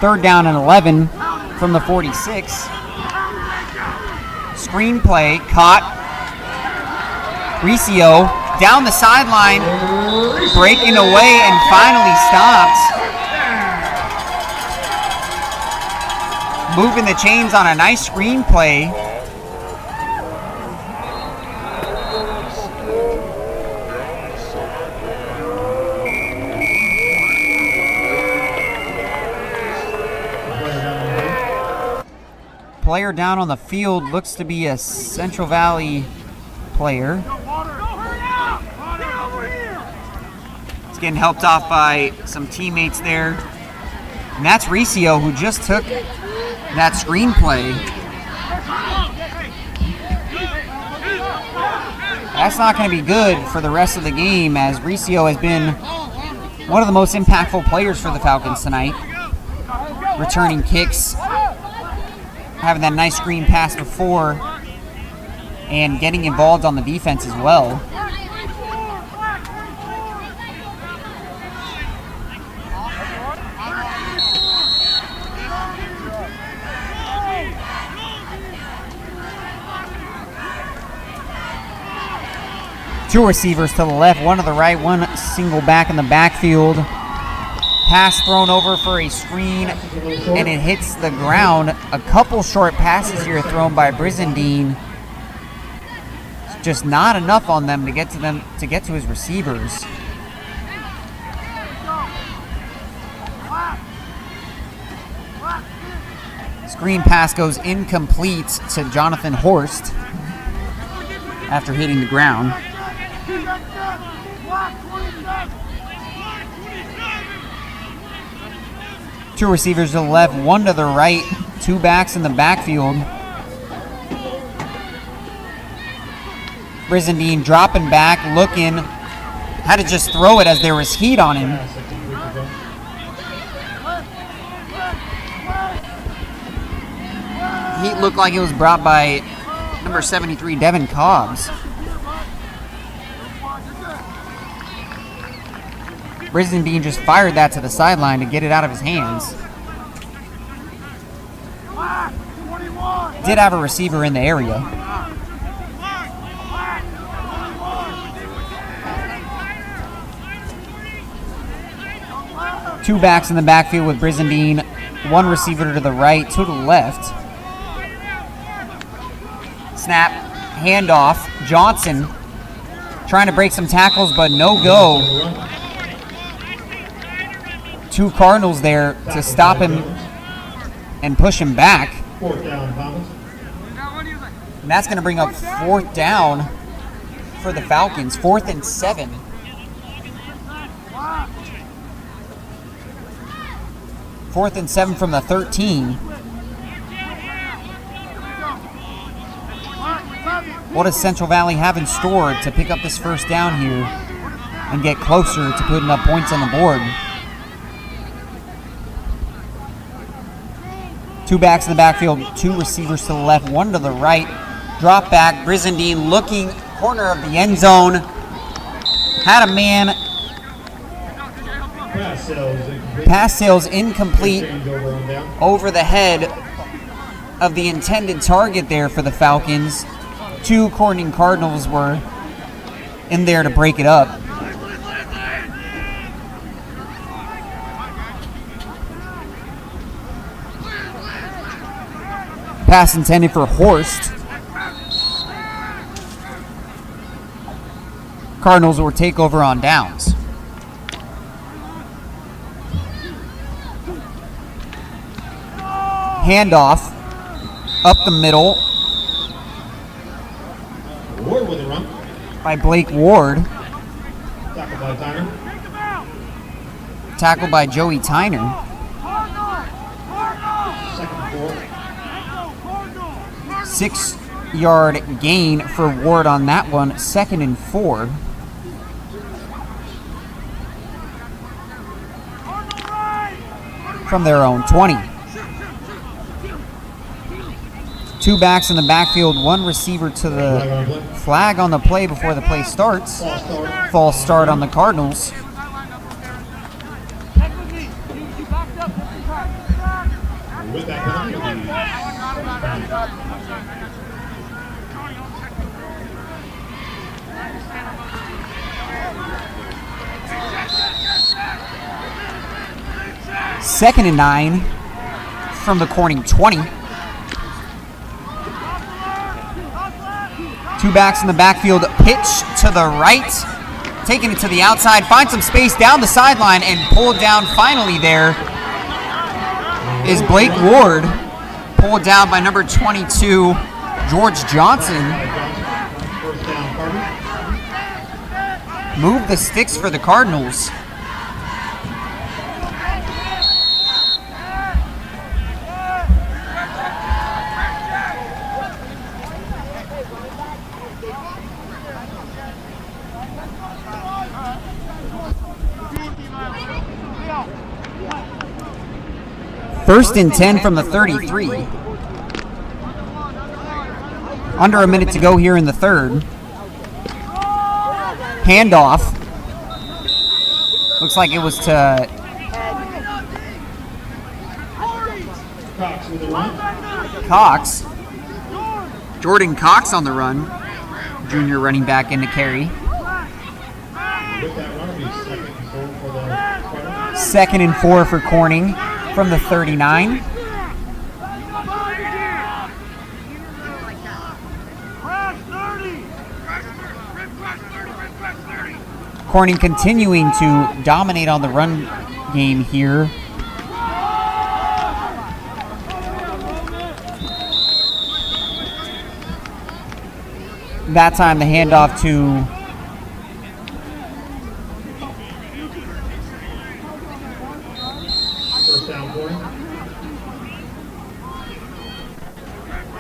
Third down and 11 from the 46. Screenplay caught. Riccio down the sideline, breaking away and finally stops. Moving the chains on a nice screenplay. Player down on the field looks to be a Central Valley player. It's getting helped off by some teammates there. And that's Riccio, who just took that screenplay. That's not going to be good for the rest of the game, as Riccio has been one of the most impactful players for the Falcons tonight. Returning kicks, having that nice screen pass before, and getting involved on the defense as well. Two receivers to the left, one to the right, one single back in the backfield. Pass thrown over for a screen, and it hits the ground. A couple short passes here thrown by Brizendine. Just not enough on them to get to his receivers. Screen pass goes incomplete to Jonathan Horst. after hitting the ground. Two receivers to the left, one to the right, two backs in the backfield. Brizendine dropping back, looking, had to just throw it as there was heat on him. Heat looked like it was brought by number 73, Devin Cobbs. Brizendine just fired that to the sideline to get it out of his hands. Did have a receiver in the area. Two backs in the backfield with Brizendine, one receiver to the right, two to the left. Snap, handoff, Johnson trying to break some tackles, but no go. Two Cardinals there to stop him and push him back. Fourth down, Thomas. And that's going to bring up fourth down for the Falcons. 4th and 7. Fourth and 7 from the 13. What does Central Valley have in store to pick up this first down here and get closer to putting up points on the board? Two backs in the backfield, two receivers to the left, one to the right. Drop back, Brizendine looking, corner of the end zone. Had a man. Pass sails incomplete over the head of the intended target there for the Falcons. Two Corning Cardinals were in there to break it up. Pass intended for Horst. Cardinals will take over on downs. Handoff up the middle Ward with a run. by Blake Ward. Tackled by Tyner. Tackled by Joey Tyner. Second 4. 6-yard gain for Ward on that one. 2nd and 4. From their own 20. Two backs in the backfield, one receiver to the flag on the play before the play starts. False start on the Cardinals. With that penalty, Second and 9 from the Corning 20. Two backs in the backfield, pitch to the right, taking it to the outside, find some space down the sideline, and pulled down finally there is Blake Ward, pulled down by number 22, George Johnson. first down, Cardinals. Move the sticks for the Cardinals. First and 10 from the 33. Under a minute to go here in the third. Handoff. Looks like it was to Cox with a run. Cox. Jordan Cox on the run. Junior running back in the carry. With that run, it'll be second and 4 for the Cardinals. 2nd and 4 for Corning from the 39. Corning continuing to dominate on the run game here. that time the handoff to First down for him.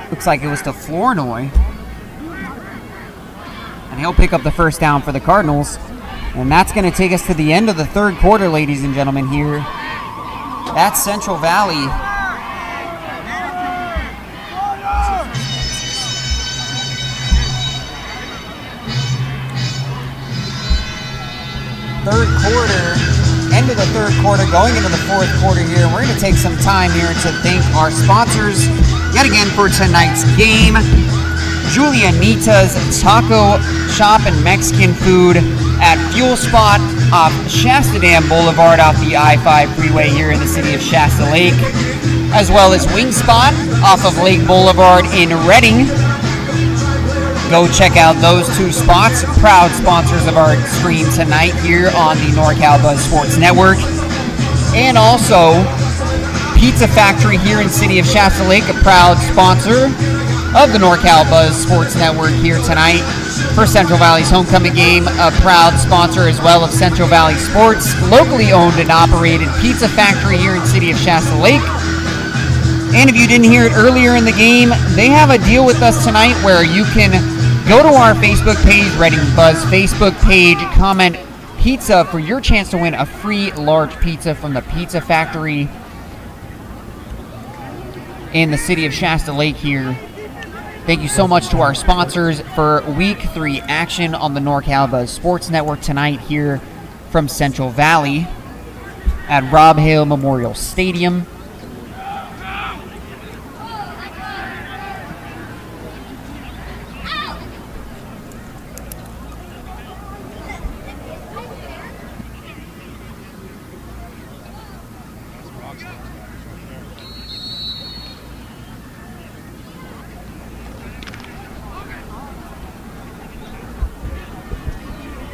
looks like it was to Flournoy. And he'll pick up the first down for the Cardinals. And that's going to take us to the end of the third quarter, ladies and gentlemen, here at Central Valley. Third quarter, end of the third quarter, going into the fourth quarter here. We're going to take some time here to thank our sponsors yet again for tonight's game. Julianita's Taco Shop and Mexican Food at Fuel Spot off Shasta Dam Boulevard off the I-5 freeway here in the city of Shasta Lake, as well as Wing Spot off of Lake Boulevard in Reading. Go check out those two spots, proud sponsors of our stream tonight here on the NorCal Buzz Sports Network. And also, Pizza Factory here in city of Shasta Lake, a proud sponsor of the NorCal Buzz Sports Network here tonight for Central Valley's homecoming game, a proud sponsor as well of Central Valley Sports, locally owned and operated Pizza Factory here in city of Shasta Lake. And if you didn't hear it earlier in the game, they have a deal with us tonight where you can go to our Facebook page, Reading Buzz Facebook page, comment pizza for your chance to win a free large pizza from the Pizza Factory in the city of Shasta Lake here. Thank you so much to our sponsors for Week 3 action on the NorCal Buzz Sports Network tonight here from Central Valley at Rob Hale Memorial Stadium.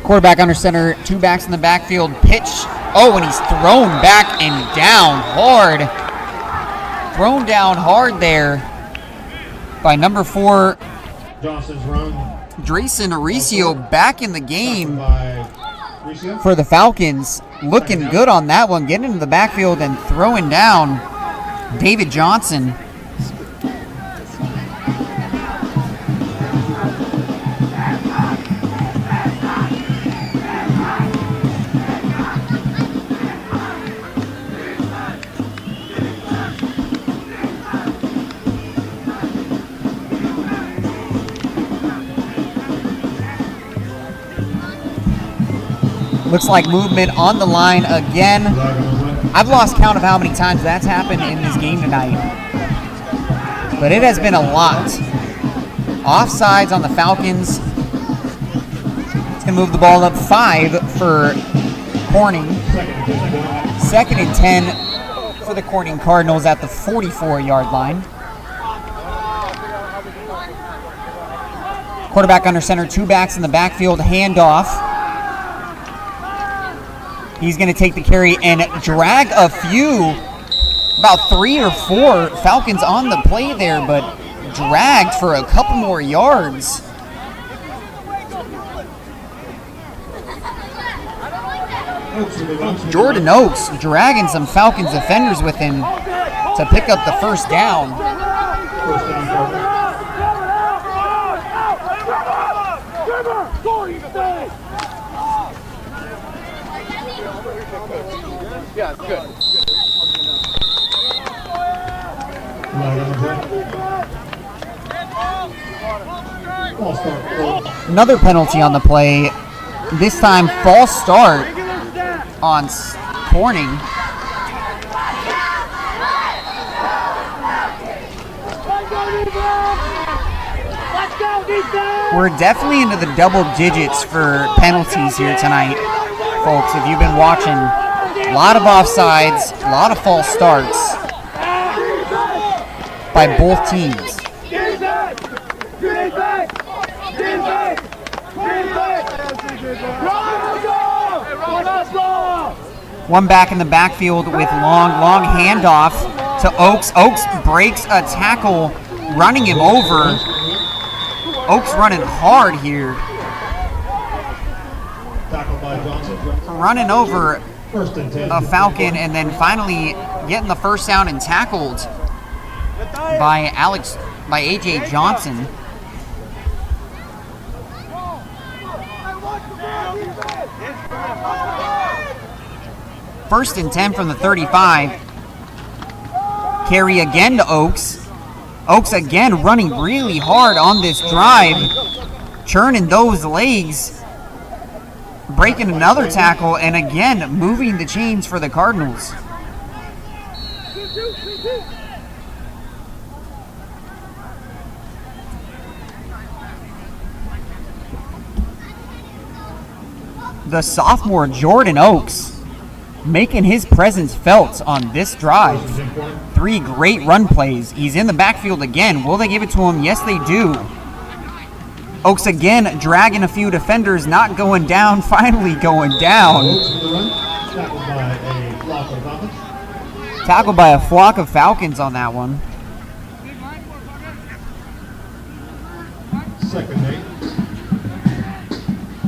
Quarterback under center, two backs in the backfield, pitch. Oh, and he's thrown back and down hard. Thrown down hard there by number 4, Johnson's run. Drayson Aricio back in the game By Aricio. for the Falcons. Looking good on that one, getting into the backfield and throwing down David Johnson. Looks like movement on the line again. I've lost count of how many times that's happened in this game tonight. But it has been a lot. Offsides on the Falcons. It's going to move the ball up 5 for Corning. 2nd and 10 for the Corning Cardinals at the 44-yard line. Quarterback under center, two backs in the backfield, handoff. He's going to take the carry and drag a few, about 3 or 4 Falcons on the play there, but dragged for a couple more yards. Jordan Oaks dragging some Falcons defenders with him to pick up the first down. Yeah, good. Another penalty on the play. This time, false start on Corning. We're definitely into the double digits for penalties here tonight, folks. If you've been watching, a lot of offsides, a lot of false starts by both teams. One back in the backfield with long handoff to Oaks. Oaks breaks a tackle, running him over. Oaks running hard here. Tackled by Johnson. Running over First and 10. a Falcon and then finally getting the first down and tackled by AJ Johnson. First and 10 from the 35. Carry again to Oaks. Oaks again running really hard on this drive. Churning those legs. Breaking another tackle and again moving the chains for the Cardinals. The sophomore Jordan Oaks making his presence felt on this drive. 3 great run plays. He's in the backfield again. Will they give it to him? Yes, they do. Oaks again dragging a few defenders, not going down, finally going down. Tackled by a flock of Falcons on that one.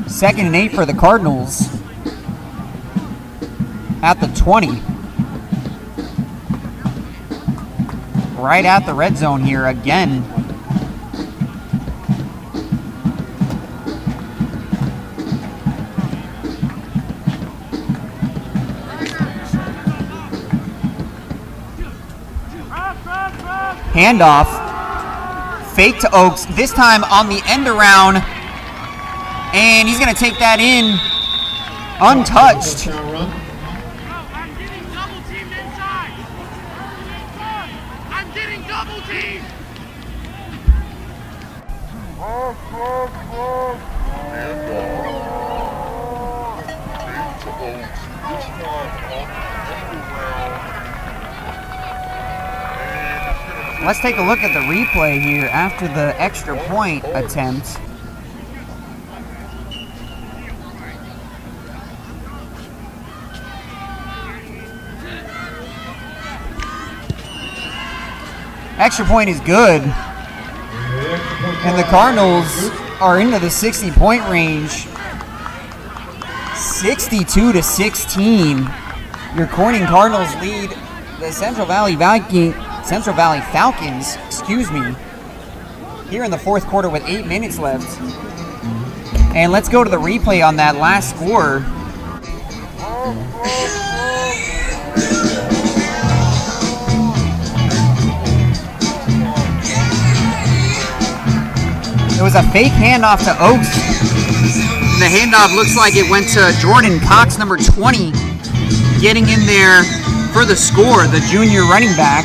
Second and 8 for the Cardinals. At the 20. Right at the red zone here again. Handoff. Fake to Oaks. This time on the end around. And he's going to take that in untouched. Let's take a look at the replay here after the extra point attempt. Extra point is good. And the Cardinals are into the 60-point range. 62-16. Your Corning Cardinals lead the Central Valley Falcons, here in the fourth quarter with 8 minutes left. And let's go to the replay on that last score. It was a fake handoff to Oaks. And the handoff looks like it went to Jordan Cox, number 20, getting in there for the score, the junior running back.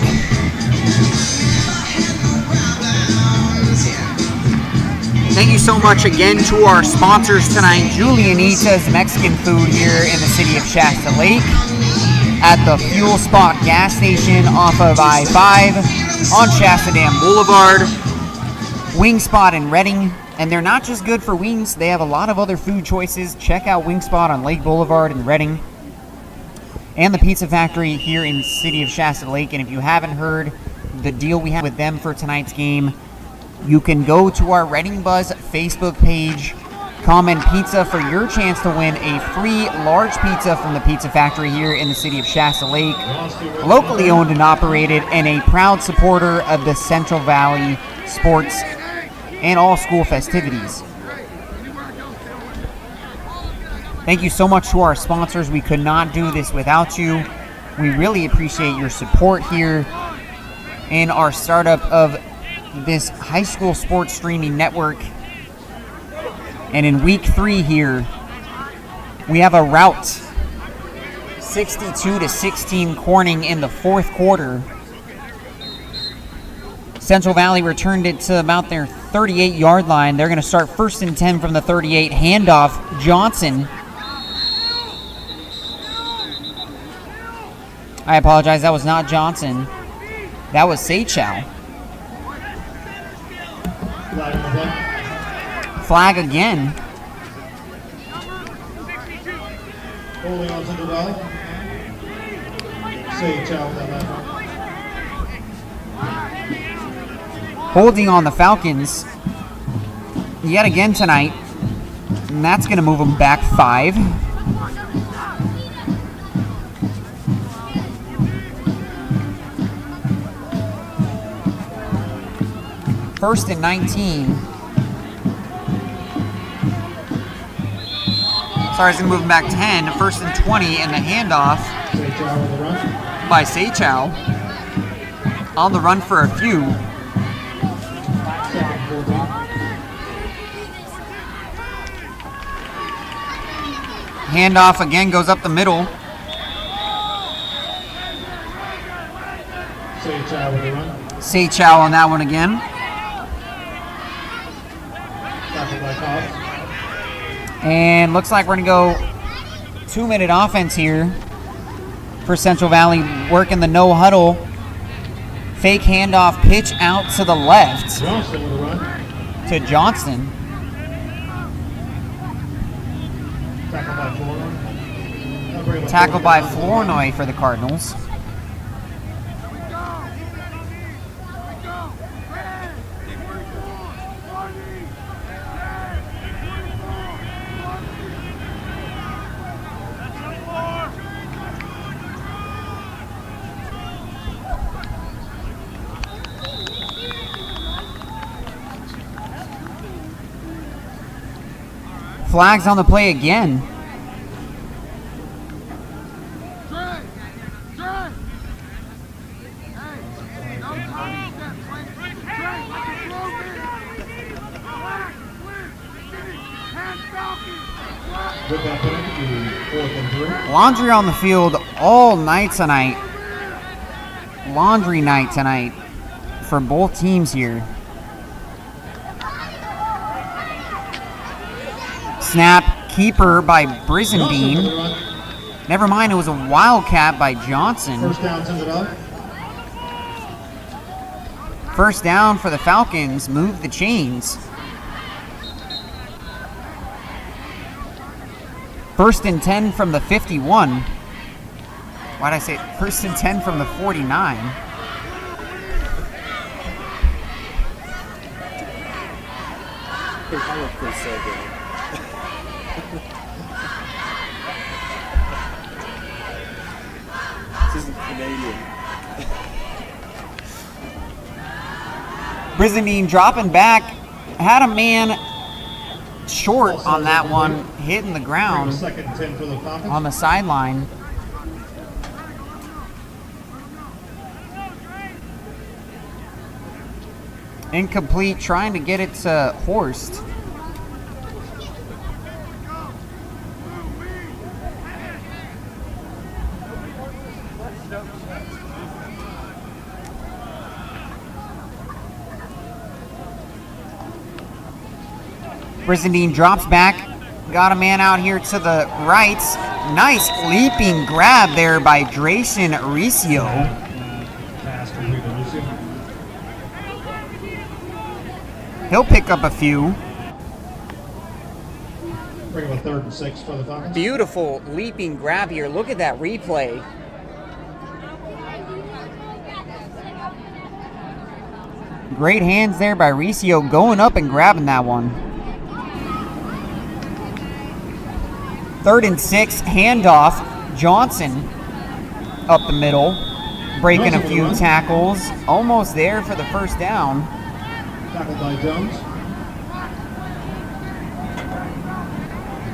Thank you so much again to our sponsors tonight, Julianita's Mexican Food here in the city of Shasta Lake, at the Fuel Spot gas station off of I-5 on Shasta Dam Boulevard, Wing Spot in Redding, and they're not just good for wings, they have a lot of other food choices. Check out Wing Spot on Lake Boulevard in Redding, and the Pizza Factory here in the city of Shasta Lake. And if you haven't heard the deal we have with them for tonight's game, you can go to our Reading Buzz Facebook page, comment pizza for your chance to win a free large pizza from the Pizza Factory here in the city of Shasta Lake, locally owned and operated, and a proud supporter of the Central Valley sports and all school festivities. Thank you so much to our sponsors. We could not do this without you. We really appreciate your support here in our startup of this high school sports streaming network. And in week 3 here, we have a rout 62-16 Corning in the fourth quarter. Central Valley returned it to about their 38-yard line. They're going to start 1st and 10 from the 38. Handoff, Johnson. I apologize, that was not Johnson. That was Seychow. Flag again. Holding on to the ball. Seychow. Holding on the Falcons. yet again tonight. And that's going to move them back 5. First and 19. Sorry, it's going to move them back 10. First and 20, and the handoff by Seychao. On the run for a few. Handoff again goes up the middle. Seychao on that one again. And looks like we're going to go 2-minute offense here for Central Valley, working the no huddle. Fake handoff pitch out to the left to Johnson. Tackled by Flournoy for the Cardinals. Flags on the play again. Laundry on the field all night tonight. Laundry night tonight for both teams here. Snap, keeper by Brizendine. Never mind, it was a wildcat by Johnson. First down for the Falcons, move the chains. First and 10 from the 51. Why'd I say it? First and 10 from the 49. I love Chris Sagan. This isn't Canadian. Brizendine dropping back, had a man short on that one, hitting the ground on the sideline. Incomplete, trying to get it to Horst. Brizendine drops back, got a man out here to the right. Nice leaping grab there by Drayson Riccio. He'll pick up a few. Bring up a 3rd and 6 for the Falcons. Beautiful leaping grab here. Look at that replay. Great hands there by Riccio, going up and grabbing that one. 3rd and 6, handoff. Johnson up the middle, breaking a few tackles. Almost there for the first down. Tackled by Jones.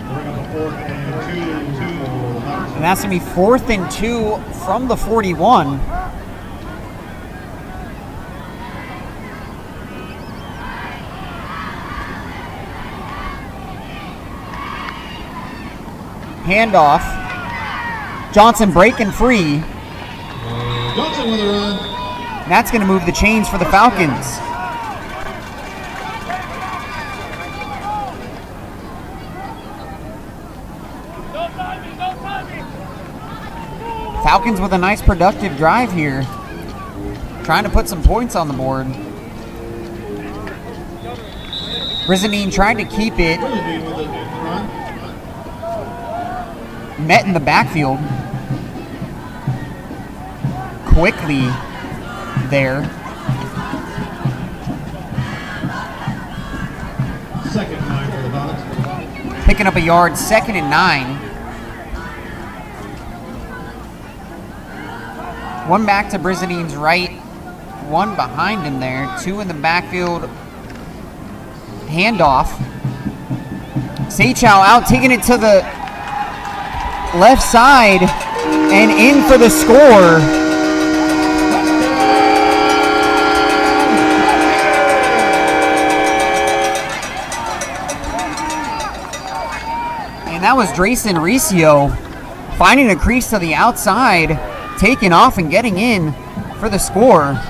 Bring up a 4th and 2. And that's going to be 4th and 2 from the 41. Handoff. Johnson breaking free. Johnson with a run. That's going to move the chains for the Falcons. Falcons with a nice productive drive here. Trying to put some points on the board. Brizendine tried to keep it. Met in the backfield. Quickly there. second and 9 for the Falcons. Picking up a yard, 2nd and 9. One back to Brizadine's right, one behind him there, 2 in the backfield. Handoff. Seichow out, taking it to the left side and in for the score. And that was Drayson Riccio finding a crease to the outside, taking off and getting in for the score.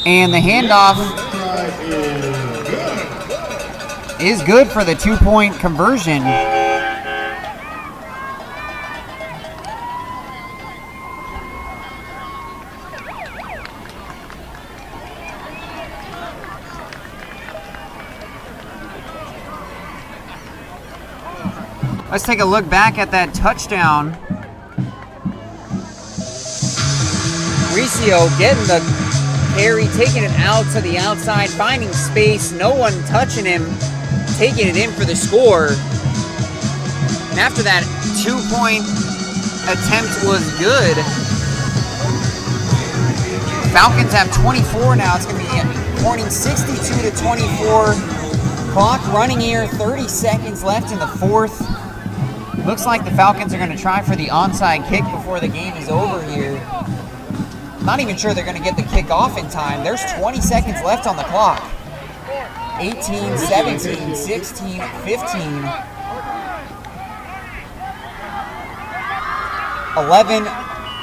And the handoff is good for the 2-point conversion. Let's take a look back at that touchdown. Riccio getting the carry, taking it out to the outside, finding space, no one touching him, taking it in for the score. And after that 2-point attempt was good, Falcons have 24 now. It's going to be Corning 62-24. Clock running here, 30 seconds left in the fourth. Looks like the Falcons are going to try for the onside kick before the game is over here. Not even sure they're going to get the kick off in time. There's 20 seconds left on the clock. 18, 17, 16, 15, 11,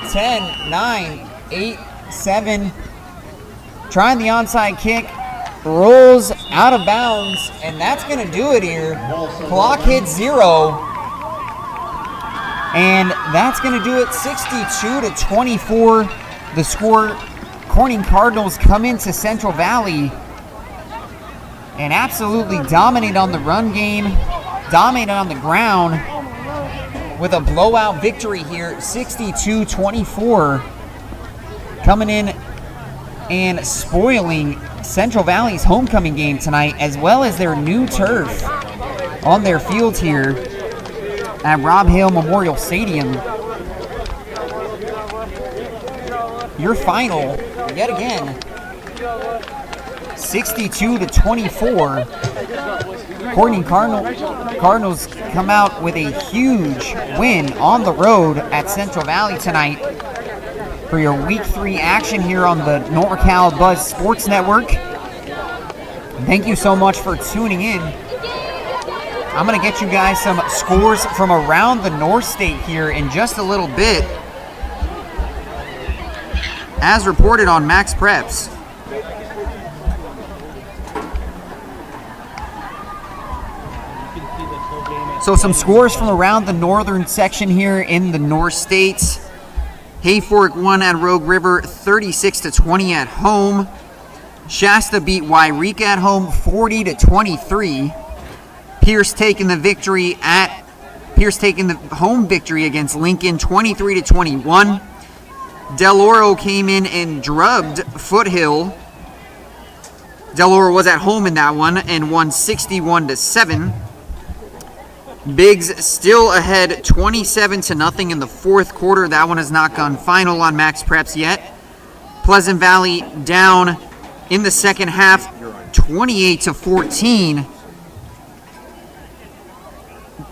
10, 9, 8, 7. Trying the onside kick. Rolls out of bounds, and that's going to do it here. Clock hits 0. And that's going to do it, 62-24. The score. Corning Cardinals come into Central Valley and absolutely dominate on the run game, dominate on the ground with a blowout victory here, 62-24. Coming in and spoiling Central Valley's homecoming game tonight, as well as their new turf on their field here at Rob Hale Memorial Stadium. Your final, yet again, 62-24. Corning Cardinals come out with a huge win on the road at Central Valley tonight for your Week 3 action here on the NorCal Buzz Sports Network. Thank you so much for tuning in. I'm going to get you guys some scores from around the North State here in just a little bit, as reported on Max Preps. So some scores from around the northern section here in the North States. Hayfork won at Rogue River 36-20 at home. Shasta beat Wairika at home 40-23. Pierce taking the home victory against Lincoln 23-21. Del Oro came in and drubbed Foothill. Del Oro was at home in that one and won 61-7. Biggs still ahead 27-0 in the fourth quarter. That one has not gone final on Max Preps yet. Pleasant Valley down in the second half 28-14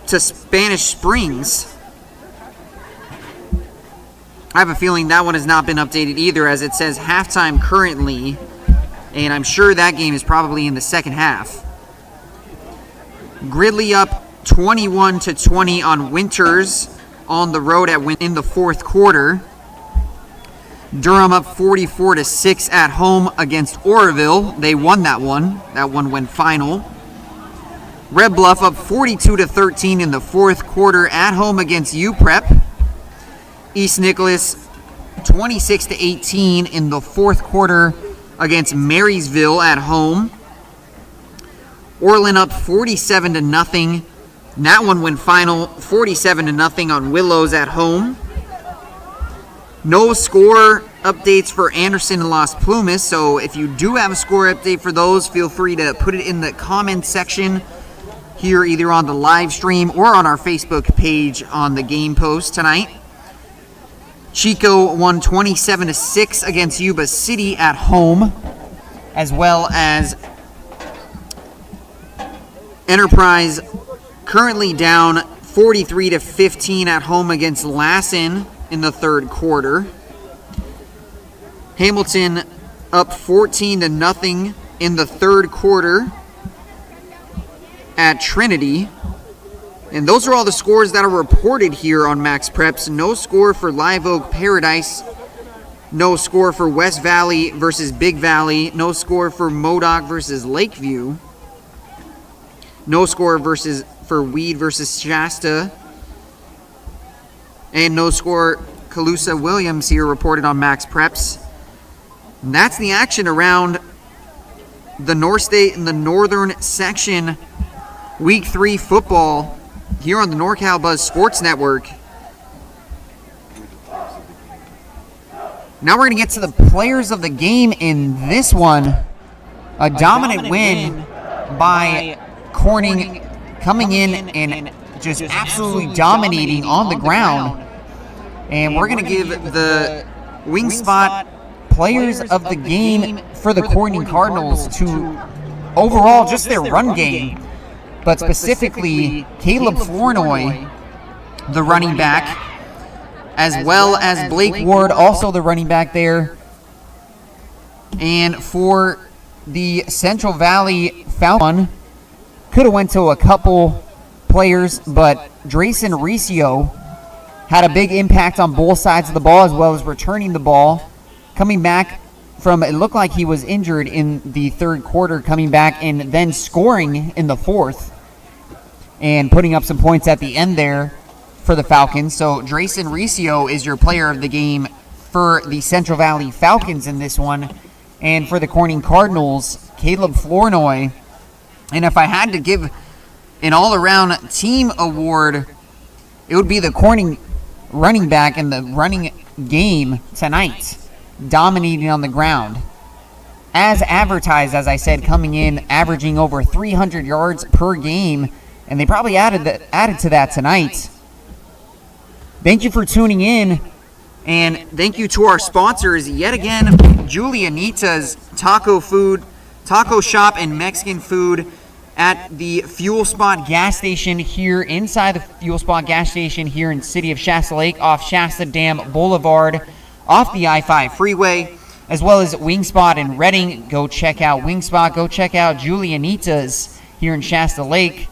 to Spanish Springs. I have a feeling that one has not been updated either, as it says halftime currently, and I'm sure that game is probably in the second half. Gridley up 21-20 on Winters on the road in the fourth quarter. Durham up 44-6 at home against Oroville. They won that one. That one went final. Red Bluff up 42-13 in the fourth quarter at home against UPrep. East Nicholas 26-18 in the fourth quarter against Marysville at home. Orland up 47-0. That one went final 47-0 on Willows at home. No score updates for Anderson and Las Plumas, so if you do have a score update for those, feel free to put it in the comments section here, either on the live stream or on our Facebook page on the game post tonight. Chico won 27-6 against Yuba City at home, as well as Enterprise currently down 43-15 at home against Lassen in the third quarter. Hamilton up 14-0 in the third quarter at Trinity. And those are all the scores that are reported here on Max Preps. No score for Live Oak Paradise. No score for West Valley versus Big Valley. No score for Modoc versus Lakeview. No score for Weed versus Shasta. And no score Calusa Williams here reported on Max Preps. And that's the action around the North State and the Northern Section Week 3 football here on the NorCal Buzz Sports Network. Now we're going to get to the players of the game in this one. A dominant win by Corning, coming in and just absolutely dominating on the ground. And we're going to give the Wingspot players of the game for the Corning Cardinals to overall just their run game, but specifically Caleb Flournoy, the running back, as well as Blake Ward, also the running back there. And for the Central Valley Falcon, could have went to a couple players, but Drayson Riccio had a big impact on both sides of the ball, as well as returning the ball, coming back from, it looked like he was injured in the third quarter, coming back and then scoring in the fourth and putting up some points at the end there for the Falcons. So Drayson Riccio is your player of the game for the Central Valley Falcons in this one. And for the Corning Cardinals, Caleb Flournoy. And if I had to give an all-around team award, it would be the Corning running back in the running game tonight, dominating on the ground. As advertised, as I said, coming in, averaging over 300 yards per game, and they probably added to that tonight. Thank you for tuning in, and thank you to our sponsors yet again, Julianita's Taco Shop and Mexican food at the Fuel Spot gas station here, inside the Fuel Spot gas station here in the city of Shasta Lake, off Shasta Dam Boulevard, off the I-5 freeway, as well as Wingspot in Reading. Go check out Wingspot. Go check out Julianita's here in Shasta Lake.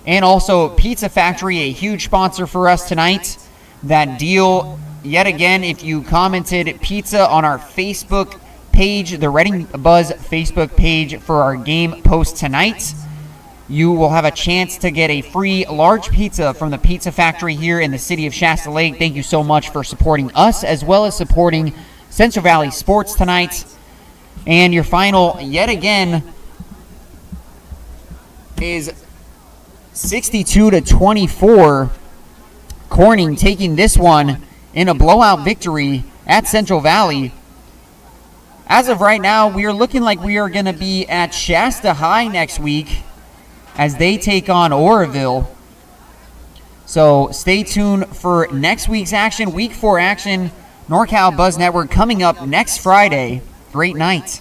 And also Pizza Factory, a huge sponsor for us tonight. That deal, yet again, if you commented pizza on our Facebook page, the Reading Buzz Facebook page for our game post tonight, you will have a chance to get a free large pizza from the Pizza Factory here in the city of Shasta Lake. Thank you so much for supporting us, as well as supporting Central Valley Sports tonight. And your final, yet again, is 62-24. Corning taking this one in a blowout victory at Central Valley. As of right now, we are looking like we are going to be at Shasta High next week as they take on Oroville. So stay tuned for next week's action, Week 4 action. NorCal Buzz Network coming up next Friday. Great night.